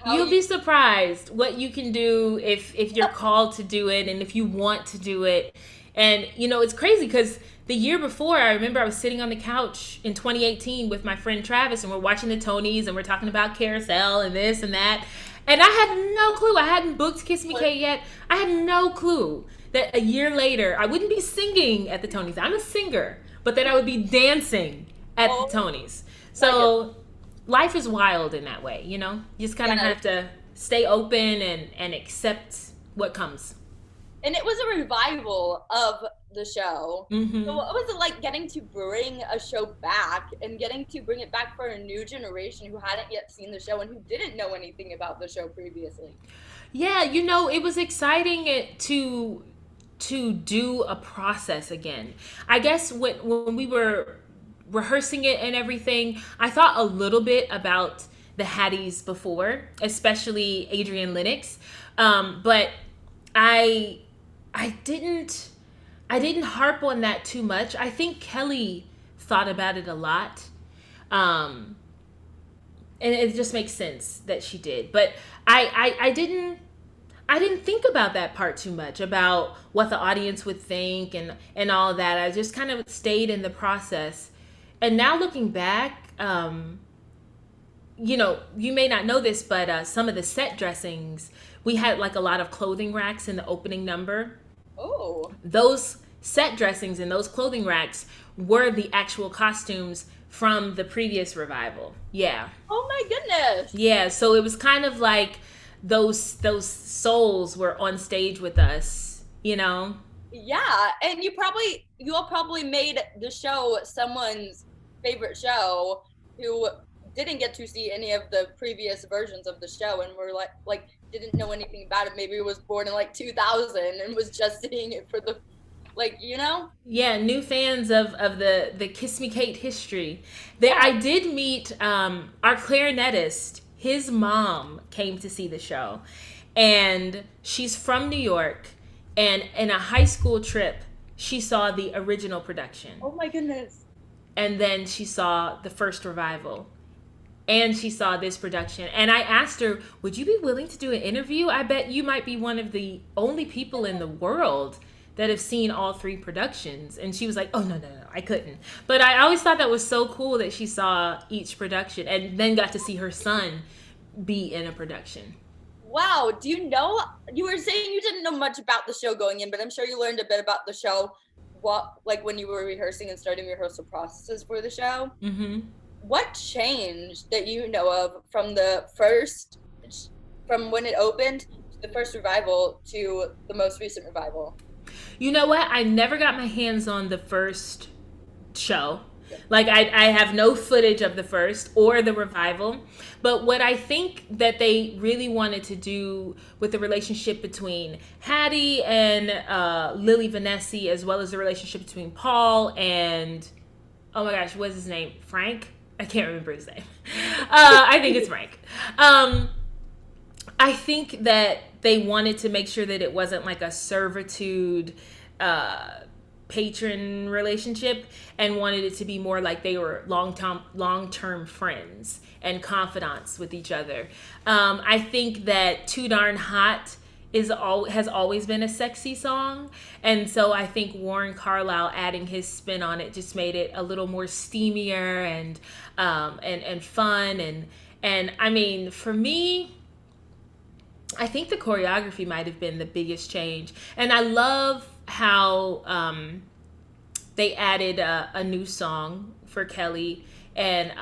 You'll be surprised what you can do if you're called to do it and if you want to do it. And you know, it's crazy because the year before, I remember I was sitting on the couch in 2018 with my friend Travis, and we're watching the Tonys and we're talking about Carousel and this and that. And I had no clue. I hadn't booked Kiss Me Kate yet. I had no clue that a year later I wouldn't be singing at the Tonys. I'm a singer, but that I would be dancing at the Tonys. So life is wild in that way, you know? You just kind of have to stay open and accept what comes. And it was a revival of the show. Mm-hmm. So what was it like getting to bring a show back and getting to bring it back for a new generation who hadn't yet seen the show and who didn't know anything about the show previously? Yeah, you know, it was exciting to do a process again. I guess when we were rehearsing it and everything, I thought a little bit about the Hatties before, especially Adrienne Lennox, but I didn't harp on that too much. I think Kelly thought about it a lot, and it just makes sense that she did. But I didn't think about that part too much, about what the audience would think and all that. I just kind of stayed in the process. And now looking back, you know, you may not know this, but some of the set dressings, we had like a lot of clothing racks in the opening number. Oh. Those set dressings and those clothing racks were the actual costumes from the previous revival. Yeah. Oh my goodness. Yeah, so it was kind of like those souls were on stage with us, you know? Yeah, and you all probably made the show someone's favorite show who didn't get to see any of the previous versions of the show and were like didn't know anything about it. Maybe it was born in like 2000 and was just seeing it for the, like, you know? Yeah, new fans of the Kiss Me Kate history. There, I did meet our clarinetist. His mom came to see the show, and she's from New York. And in a high school trip, she saw the original production. Oh my goodness. And then she saw the first revival. And she saw this production. And I asked her, would you be willing to do an interview? I bet you might be one of the only people in the world that have seen all three productions. And she was like, oh, no, I couldn't. But I always thought that was so cool that she saw each production and then got to see her son be in a production. Wow, do you know, you were saying you didn't know much about the show going in, but I'm sure you learned a bit about the show, like when you were rehearsing and starting rehearsal processes for the show. Mm-hmm. What changed that you know of from when it opened, to the first revival to the most recent revival? You know what? I never got my hands on the first show. Like, I have no footage of the first or the revival. But what I think that they really wanted to do with the relationship between Hattie and Lily Vanessa, as well as the relationship between Paul and, oh my gosh, what's his name? Frank? I can't remember his name. I think it's Frank. I think that they wanted to make sure that it wasn't like a servitude patron relationship, and wanted it to be more like they were long-term friends and confidants with each other. I think that Too Darn Hot has always been a sexy song, and so I think Warren Carlyle adding his spin on it just made it a little more steamier and fun, and I mean, for me, I think the choreography might have been the biggest change. And I love how they added a new song for Kelly, and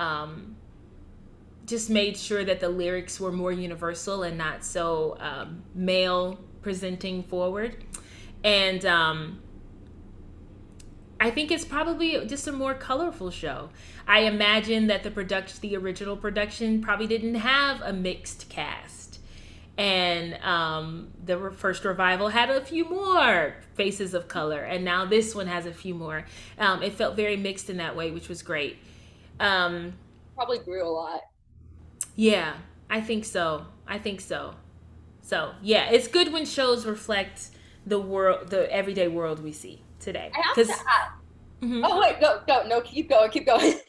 just made sure that the lyrics were more universal and not so male presenting forward. And I think it's probably just a more colorful show. I imagine that the original production probably didn't have a mixed cast. And the first revival had a few more faces of color, and now this one has a few more. It felt very mixed in that way, which was great. Probably grew a lot. Yeah, I think so. So yeah, it's good when shows reflect the world, the everyday world we see today. I have to ask. Mm-hmm. Oh wait, go. No, keep going.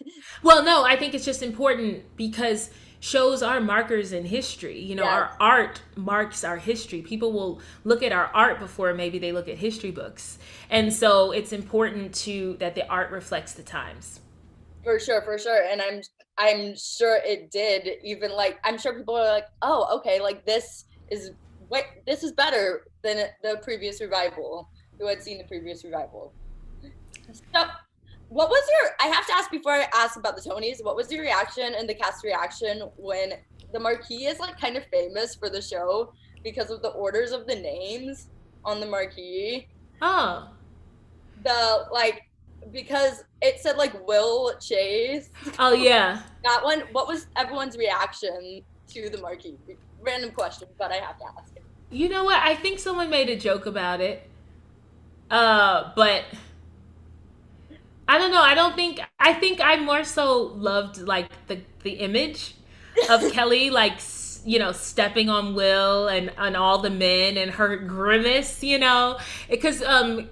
Well, no, I think it's just important because shows are markers in history. You know, our art marks our history. People will look at our art before maybe they look at history books. And so it's important that the art reflects the times. For sure. And I'm sure it did. Even I'm sure people are like, oh, okay, this is better than the previous revival, who had seen the previous revival. So what was I have to ask before I ask about the Tonys, what was your reaction and the cast reaction when the marquee is kind of famous for the show because of the orders of the names on the marquee? Oh. Because it said Will Chase. Oh yeah. That one, what was everyone's reaction to the marquee? Random question, but I have to ask it. You know what? I think someone made a joke about it. But I don't know. I think I more so loved the image of Kelly, stepping on Will and all the men and her grimace, because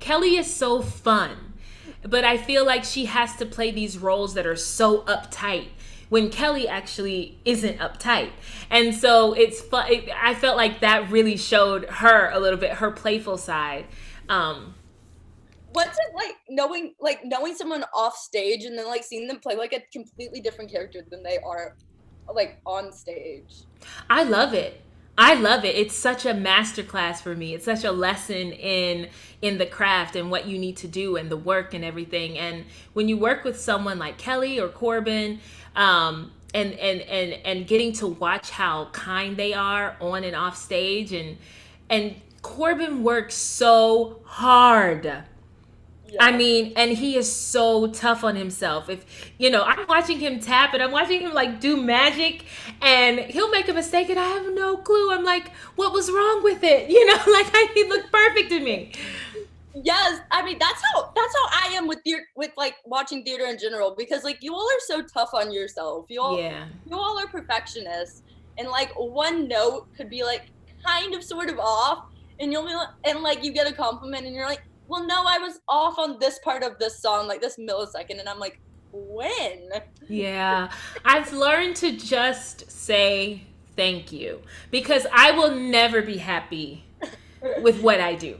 Kelly is so fun, but I feel like she has to play these roles that are so uptight when Kelly actually isn't uptight. And so it's fun. I felt like that really showed her a little bit, her playful side. What's it knowing someone off stage and then seeing them play a completely different character than they are on stage? I love it. It's such a masterclass for me. It's such a lesson in the craft and what you need to do and the work and everything. And when you work with someone like Kelly or Corbin, and getting to watch how kind they are on and off stage, and Corbin works so hard. Yeah. I mean, and he is so tough on himself. If I'm watching him tap and I'm watching him do magic, and he'll make a mistake and I have no clue. I'm like, what was wrong with it? He looked perfect to me. Yes, I mean that's how I am with watching theater in general, because you all are so tough on yourself. You all are perfectionists, and one note could be kind of sort of off, and you'll be you get a compliment and you're like, well, no, I was off on this part of this song, this millisecond, and I'm like, when? Yeah, I've learned to just say thank you, because I will never be happy with what I do.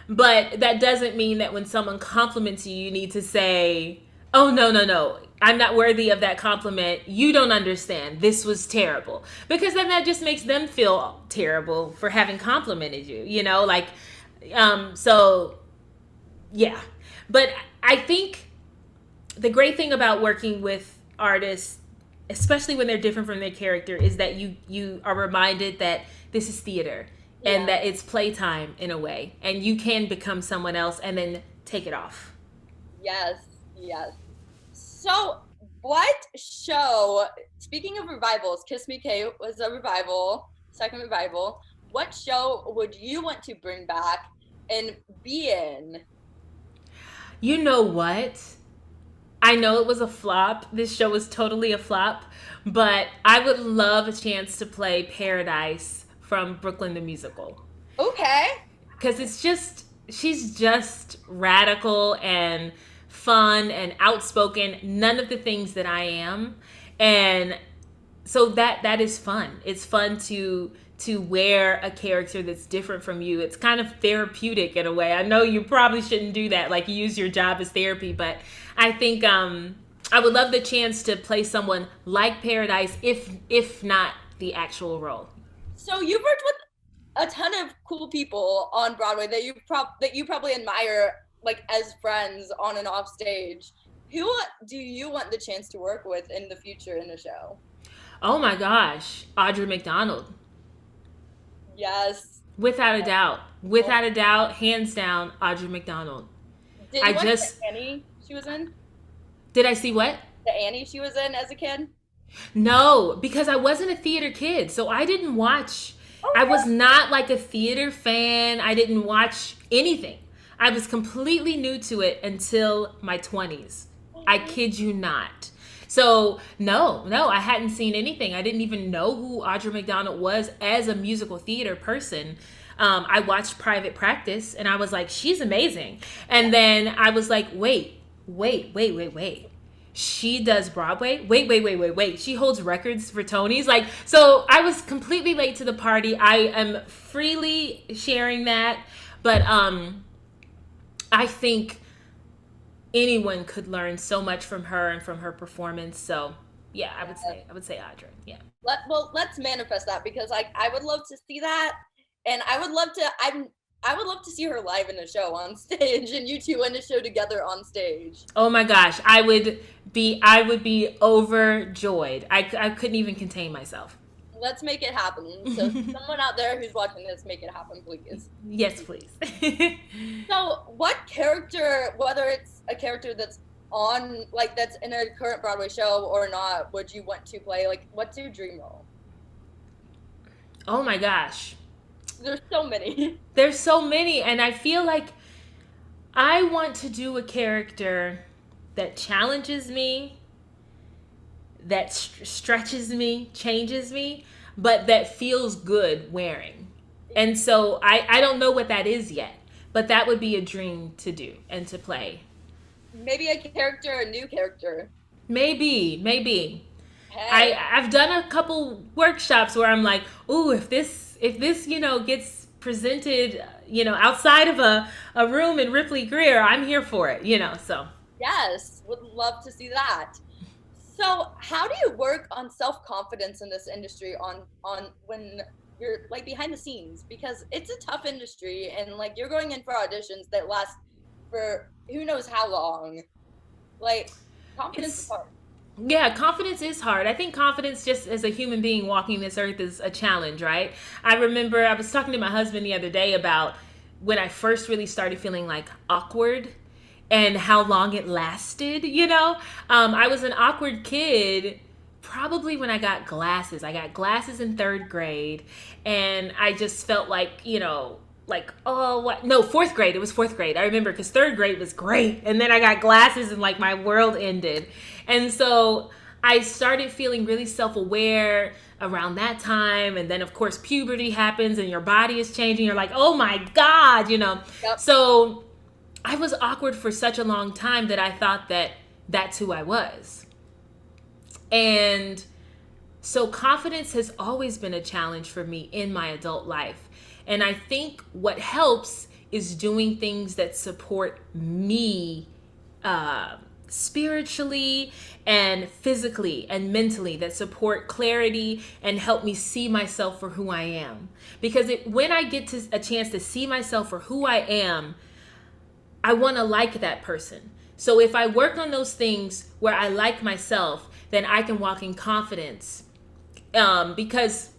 But that doesn't mean that when someone compliments you, you need to say, oh, no, I'm not worthy of that compliment. You don't understand. This was terrible. Because then that just makes them feel terrible for having complimented you, so yeah. But I think the great thing about working with artists, especially when they're different from their character, is that you are reminded that this is theater. And that it's playtime in a way, and you can become someone else and then take it off. Yes. So what show, speaking of revivals, Kiss Me Kate was a revival, second revival. What show would you want to bring back and be in? You know what? I know it was a flop. This show was totally a flop, but I would love a chance to play Paradise from Brooklyn the Musical. Okay. Because she's just radical and fun and outspoken, none of the things that I am. And so that is fun. It's fun to wear a character that's different from you. It's kind of therapeutic in a way. I know you probably shouldn't do that, use your job as therapy, but I think I would love the chance to play someone like Paradise, if not the actual role. So you've worked with a ton of cool people on Broadway that you probably admire, as friends on and off stage. Who do you want the chance to work with in the future in the show? Oh my gosh, Audra McDonald. Yes. Without a doubt, hands down, Audra McDonald. Did you watch the Annie she was in? Did I see what? The Annie she was in as a kid? No, because I wasn't a theater kid, so I didn't watch I was not like a theater fan. I didn't watch anything. I was completely new to it until my 20s. I kid you not. So no, I hadn't seen anything. I didn't even know who Audra McDonald was as a musical theater person. I watched Private Practice and I was like, she's amazing. And then I was like, wait. She does Broadway? Wait. She holds records for Tonys? Like, so I was completely late to the party. I am freely sharing that. But I think anyone could learn so much from her and from her performance. So yeah, I would say Audra. Yeah. Let's manifest that, because I would love to see that, and I would love to see her live in a show on stage, and you two in a show together on stage. Oh my gosh, I would be overjoyed. I couldn't even contain myself. Let's make it happen. So someone out there who's watching this, make it happen, please. Yes, please. So what character, whether it's a character that's on, like, that's in a current Broadway show or not, would you want to play? Like, what's your dream role? Oh my gosh. There's so many. There's so many, and I feel like I want to do a character that challenges me, that stretches me, changes me, but that feels good wearing. And so I don't know what that is yet, but that would be a dream to do and to play. Maybe a new character. Maybe. Hey. I've done a couple workshops where I'm like, ooh, if this gets presented, outside of a room in Ripley Greer, I'm here for it, so. Yes, would love to see that. So how do you work on self-confidence in this industry on when you're like behind the scenes? Because it's a tough industry, and like you're going in for auditions that last for who knows how long. Like, confidence is hard. Yeah, confidence is hard. I think confidence just as a human being walking this earth is a challenge, right? I remember I was talking to my husband the other day about when I first really started feeling like awkward and how long it lasted, I was an awkward kid probably when I got glasses. I got glasses in 3rd grade, and I just felt like, fourth grade. It was 4th grade. I remember, because 3rd grade was great. And then I got glasses and like my world ended. And so I started feeling really self-aware around that time. And then of course puberty happens and your body is changing. You're like, oh my God, Yep. So I was awkward for such a long time that I thought that that's who I was. And so confidence has always been a challenge for me in my adult life. And I think what helps is doing things that support me spiritually and physically and mentally, that support clarity and help me see myself for who I am. Because when I get to a chance to see myself for who I am, I want to like that person. So if I work on those things where I like myself, then I can walk in confidence. Because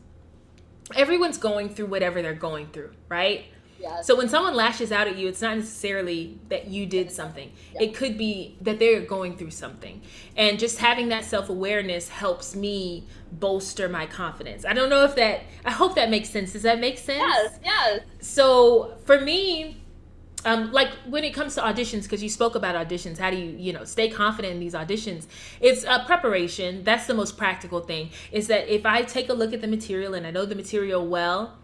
everyone's going through whatever they're going through, right? Yes. So when someone lashes out at you, it's not necessarily that you did something. Yeah. It could be that they're going through something. And just having that self-awareness helps me bolster my confidence. I don't know I hope that makes sense. Does that make sense? Yes. So for me, like when it comes to auditions, because you spoke about auditions, how do you stay confident in these auditions? It's preparation. That's the most practical thing, is that if I take a look at the material and I know the material well,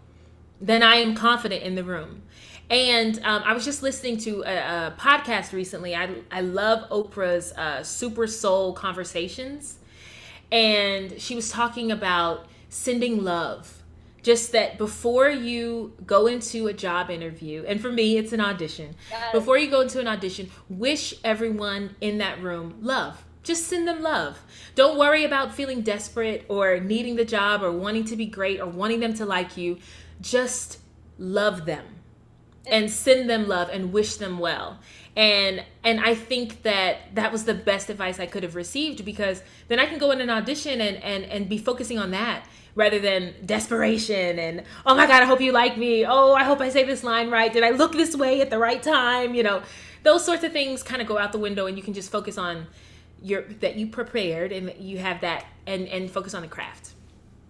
then I am confident in the room. And I was just listening to a podcast recently. I love Oprah's Super Soul Conversations. And she was talking about sending love. Just that before you go into a job interview, and for me, it's an audition. Yes. Before you go into an audition, wish everyone in that room love. Just send them love. Don't worry about feeling desperate or needing the job or wanting to be great or wanting them to like you. Just love them and send them love and wish them well. And I think that was the best advice I could have received, because then I can go in an audition and be focusing on that, rather than desperation and, oh my God, I hope you like me. Oh, I hope I say this line right. Did I look this way at the right time? Those sorts of things kind of go out the window, and you can just focus on that you prepared and that you have that and focus on the craft.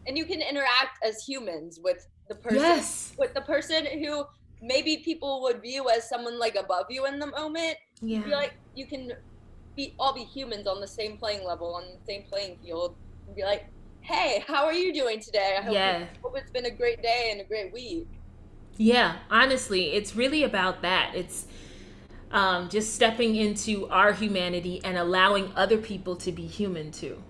And you can interact as humans with the person Yes. with the person who maybe people would view as someone like above you in the moment. Yeah. Be like, you can all be humans on the same playing level, on the same playing field, and be like, hey, how are you doing today? I hope it's been a great day and a great week. Yeah, honestly, it's really about that. It's just stepping into our humanity and allowing other people to be human too.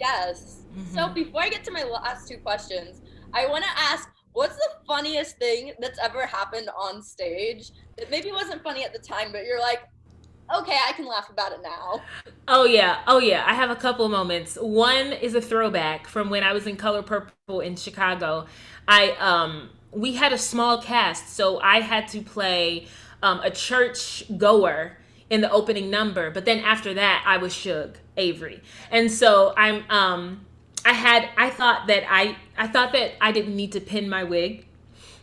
Yes. So before I get to my last 2 questions, I want to ask, what's the funniest thing that's ever happened on stage that maybe wasn't funny at the time, but you're like, okay, I can laugh about it now? Oh yeah. I have a couple of moments. One is a throwback from when I was in Color Purple in Chicago. We had a small cast, so I had to play a church goer in the opening number, but then after that I was Shug Avery. And so I thought that I didn't need to pin my wig.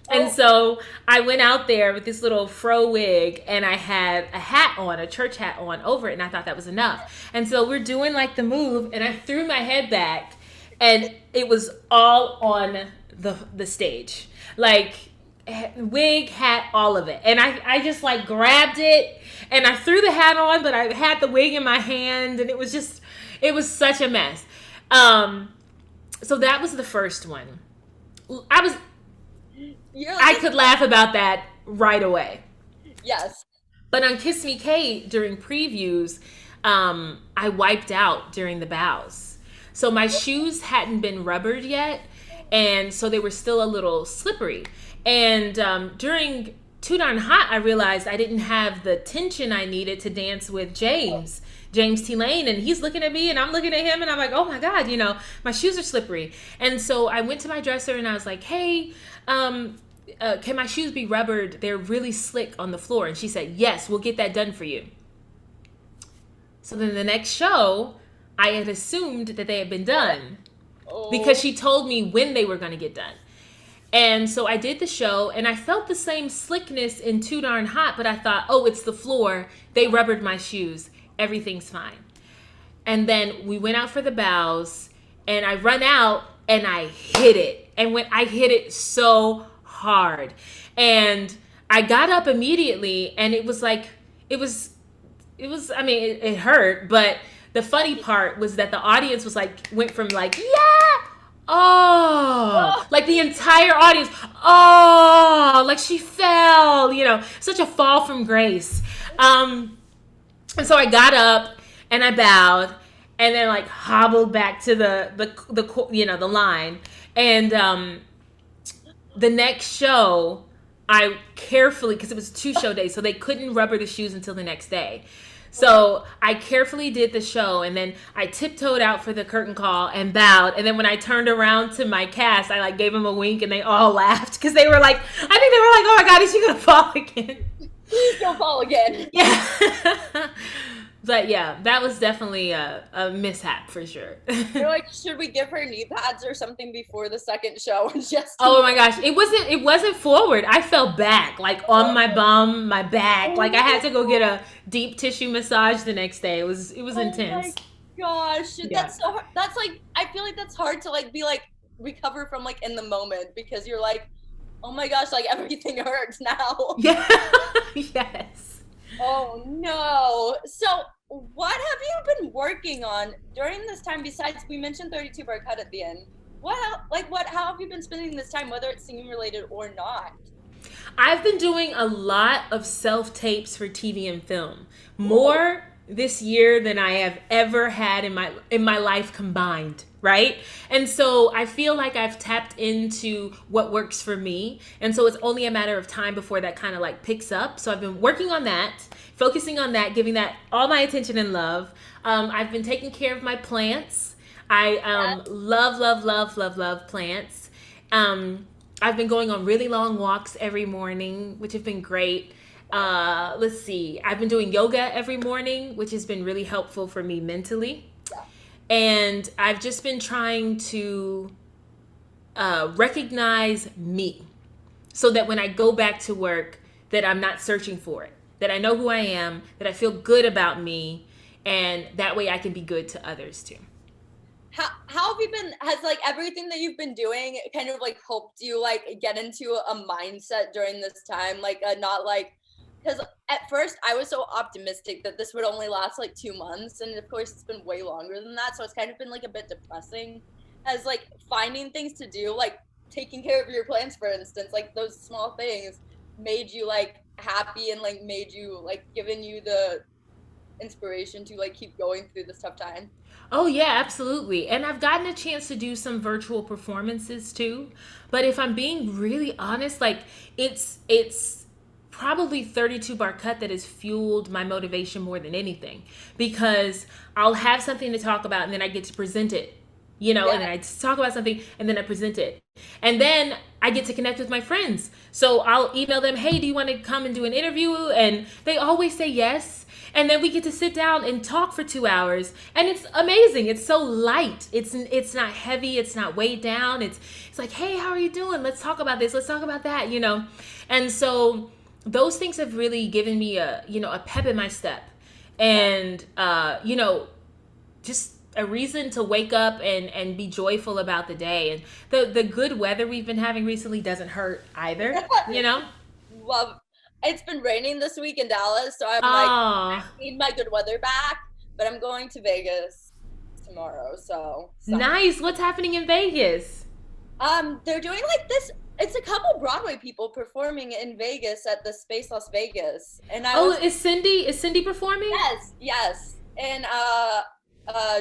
And so I went out there with this little fro wig, and I had a hat on, a church hat on over it, and I thought that was enough. And so we're doing like the move, and I threw my head back, and it was all on the stage. Like wig, hat, all of it. And I just like grabbed it, and I threw the hat on, but I had the wig in my hand, and it was such a mess. So that was the first one. I could laugh about that right away. Yes. But on Kiss Me Kate during previews, I wiped out during the bows. So my shoes hadn't been rubbered yet, and so they were still a little slippery. And during Too Darn Hot, I realized I didn't have the tension I needed to dance with James T. Lane, and he's looking at me and I'm looking at him, and I'm like, oh my God, my shoes are slippery. And so I went to my dresser and I was like, hey, can my shoes be rubbered? They're really slick on the floor. And she said, yes, we'll get that done for you. So then the next show, I had assumed that they had been done because she told me when they were going to get done. And so I did the show, and I felt the same slickness in Too Darn Hot, but I thought, oh, it's the floor. They rubbered my shoes. Everything's fine. And then we went out for the bows, and I run out, and I hit it. And when I hit it so hard, and I got up immediately, and it was like, it hurt, but the funny part was that the audience was like, went from like, yeah, oh, like the entire audience, oh, like she fell, such a fall from grace. And so I got up and I bowed and then like hobbled back to the line. And the next show, I carefully, because it was 2 show days, so they couldn't rubber the shoes until the next day. So I carefully did the show, and then I tiptoed out for the curtain call and bowed. And then when I turned around to my cast, I like gave them a wink, and they all laughed because they were like, I think they were like, oh my God, is she gonna fall again? Please don't fall again. Yeah. But yeah, that was definitely a mishap for sure. You're like, should we give her knee pads or something before the second show? Just oh my gosh, it wasn't forward. I fell back, like on my bum, my back. Like I had to go get a deep tissue massage the next day. It was intense. Oh my gosh, yeah. That's so hard. That's like, I feel like that's hard to like be like recover from like in the moment, because you're like, oh my gosh, like everything hurts now. Yeah. Yes. Oh no. So what have you been working on during this time, besides we mentioned 32 bar cut at the end? How have you been spending this time, whether it's singing related or not? I've been doing a lot of self-tapes for TV and film. More this year than I have ever had in my life combined, right? And so I feel like I've tapped into what works for me. And so it's only a matter of time before that kind of like picks up. So I've been working on that, focusing on that, giving that all my attention and love. I've been taking care of my plants. I love plants. I've been going on really long walks every morning, which have been great. Let's see. I've been doing yoga every morning, which has been really helpful for me mentally. Yeah. And I've just been trying to recognize me so that when I go back to work, that I'm not searching for it, that I know who I am, that I feel good about me, and that way I can be good to others too. how have you been, has like everything that you've been doing kind of like helped you like get into a mindset during this time? Like not like, because at first I was so optimistic that this would only last like 2 months. And of course it's been way longer than that. So it's kind of been like a bit depressing as like finding things to do, like taking care of your plants, for instance, like those small things made you like happy and like made you like given you the inspiration to like keep going through this tough time. Oh yeah, absolutely. And I've gotten a chance to do some virtual performances too. But if I'm being really honest, like it's probably 32 bar cut that has fueled my motivation more than anything, because I'll have something to talk about and then I get to present it, and then I talk about something and then I present it. And then I get to connect with my friends. So I'll email them, hey, do you want to come and do an interview? And they always say yes. And then we get to sit down and talk for 2 hours. And it's amazing. It's so light. It's not heavy. It's not weighed down. It's like, hey, how are you doing? Let's talk about this. Let's talk about that, And so those things have really given me a pep in my step. And, just a reason to wake up and be joyful about the day. And the good weather we've been having recently doesn't hurt either, Love. It's been raining this week in Dallas, so I'm like, I need my good weather back, but I'm going to Vegas tomorrow, so. Nice. What's happening in Vegas? They're doing like this, it's a couple Broadway people performing in Vegas at the Space Las Vegas. And is Cindy performing? Yes. And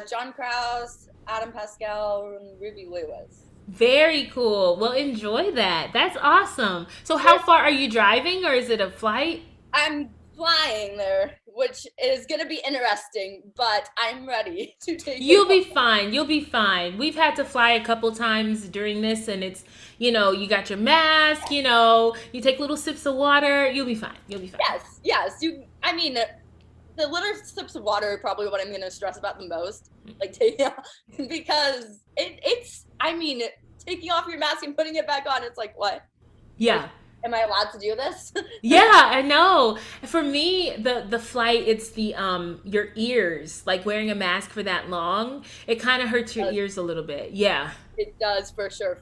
John Krause, Adam Pascal, and Ruby Lewis. Very cool. Well, enjoy that. That's awesome. So how far are you driving, or is it a flight? I'm flying there, which is going to be interesting, but I'm ready to take You'll be fine. You'll be fine. We've had to fly a couple times during this, and it's, you got your mask, you take little sips of water. You'll be fine. You'll be fine. Yes. The little sips of water are probably what I'm going to stress about the most, like taking off, because it's taking off your mask and putting it back on, it's like, what? Yeah. Like, am I allowed to do this? Yeah, I know. For me, the flight, it's the your ears, like wearing a mask for that long, it kind of hurts your ears a little bit. Yeah. It does, for sure.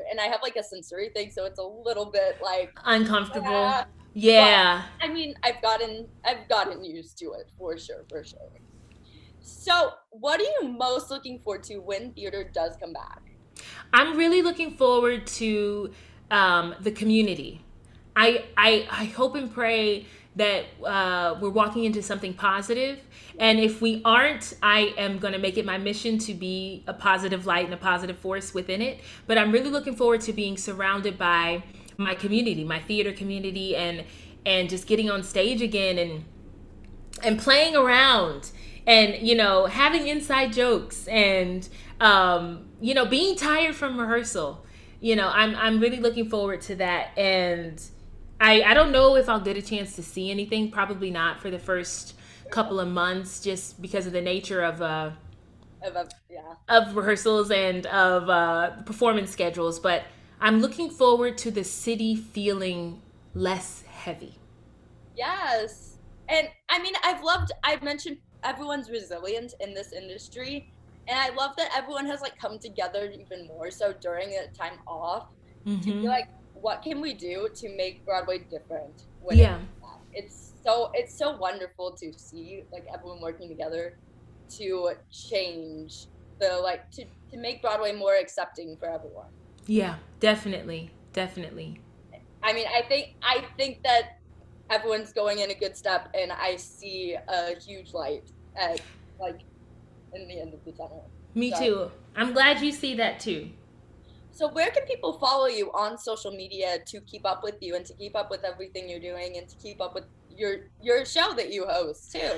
And I have like a sensory thing, so it's a little bit like uncomfortable. Yeah. But, I've gotten used to it for sure. So, what are you most looking forward to when theater does come back? I'm really looking forward to the community. I hope and pray that we're walking into something positive. And if we aren't, I am going to make it my mission to be a positive light and a positive force within it. But I'm really looking forward to being surrounded by my community, my theater community, and just getting on stage again and playing around and, having inside jokes and, being tired from rehearsal. I'm really looking forward to that. And I don't know if I'll get a chance to see anything, probably not for the first couple of months, just because of the nature of rehearsals and of performance schedules. But I'm looking forward to the city feeling less heavy. Yes. And I've mentioned everyone's resilient in this industry. And I love that everyone has like come together even more so during a time off to be like, what can we do to make Broadway different? It's so wonderful to see like everyone working together to change to make Broadway more accepting for everyone. Yeah, definitely. I think that everyone's going in a good step, and I see a huge light at in the end of the tunnel. Me too. I'm glad you see that too. So where can people follow you on social media to keep up with you and to keep up with everything you're doing and to keep up with your show that you host too?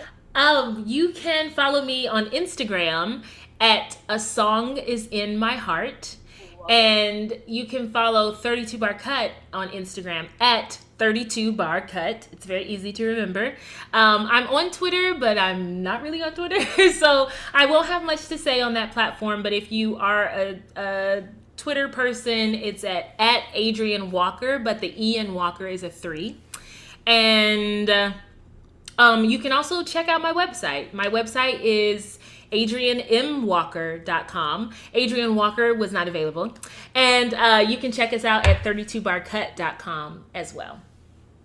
You can follow me on Instagram at A Song Is In My Heart. And you can follow 32 Bar Cut on Instagram at 32 Bar Cut. It's very easy to remember. I'm on Twitter, but I'm not really on Twitter. So I won't have much to say on that platform. But if you are a Twitter person, it's at Adrienne Walker, but the E in Walker is a 3. And you can also check out my website. My website is AdrienneMWalker.com. Adrienne Walker was not available. And you can check us out at 32barcut.com as well.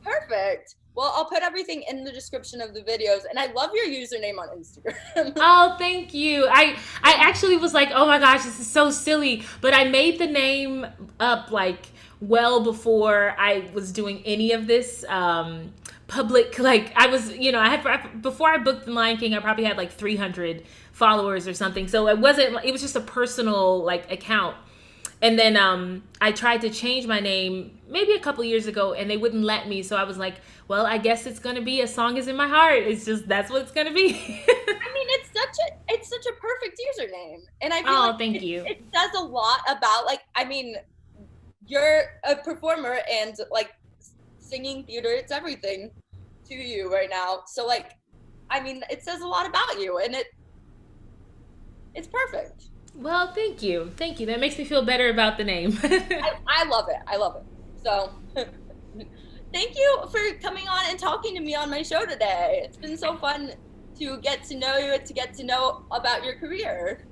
Perfect. Well, I'll put everything in the description of the videos, and I love your username on Instagram. Oh, thank you. I actually was like, oh my gosh, this is so silly. But I made the name up like well before I was doing any of this public. Like I was, before I booked The Lion King, I probably had like 300 followers or something. So it was just a personal like account. And then I tried to change my name maybe a couple years ago, and they wouldn't let me. So I was like, well, I guess it's going to be A Song Is in My Heart. It's just, that's what it's going to be. I mean, it's such a perfect username. And I feel thank you. It says a lot about, like, I mean, you're a performer, and like singing, theater, it's everything to you right now. So like, I mean, it says a lot about you, and it's perfect. Well, thank you. Thank you. That makes me feel better about the name. I love it. I love it. So thank you for coming on and talking to me on my show today. It's been so fun to get to know you and to get to know about your career.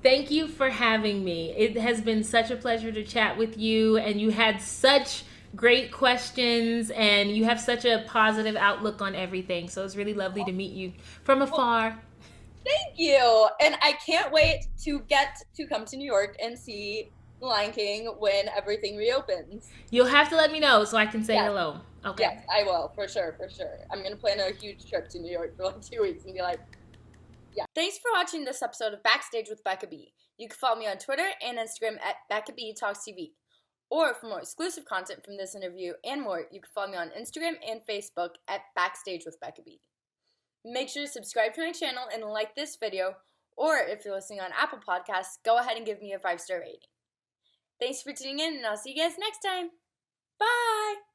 Thank you for having me. It has been such a pleasure to chat with you, and you had such great questions, and you have such a positive outlook on everything. So it's really lovely to meet you from afar. Thank you. And I can't wait to get to come to New York and see The Lion King when everything reopens. You'll have to let me know so I can say hello. Okay. Yes, I will, for sure. I'm going to plan a huge trip to New York for like 2 weeks and be like, yeah. Thanks for watching this episode of Backstage with Becca B. You can follow me on Twitter and Instagram at Becca B Talks TV. Or for more exclusive content from this interview and more, you can follow me on Instagram and Facebook at Backstage with Becca B. Make sure to subscribe to my channel and like this video, or if you're listening on Apple Podcasts, go ahead and give me a 5-star rating. Thanks for tuning in, and I'll see you guys next time. Bye!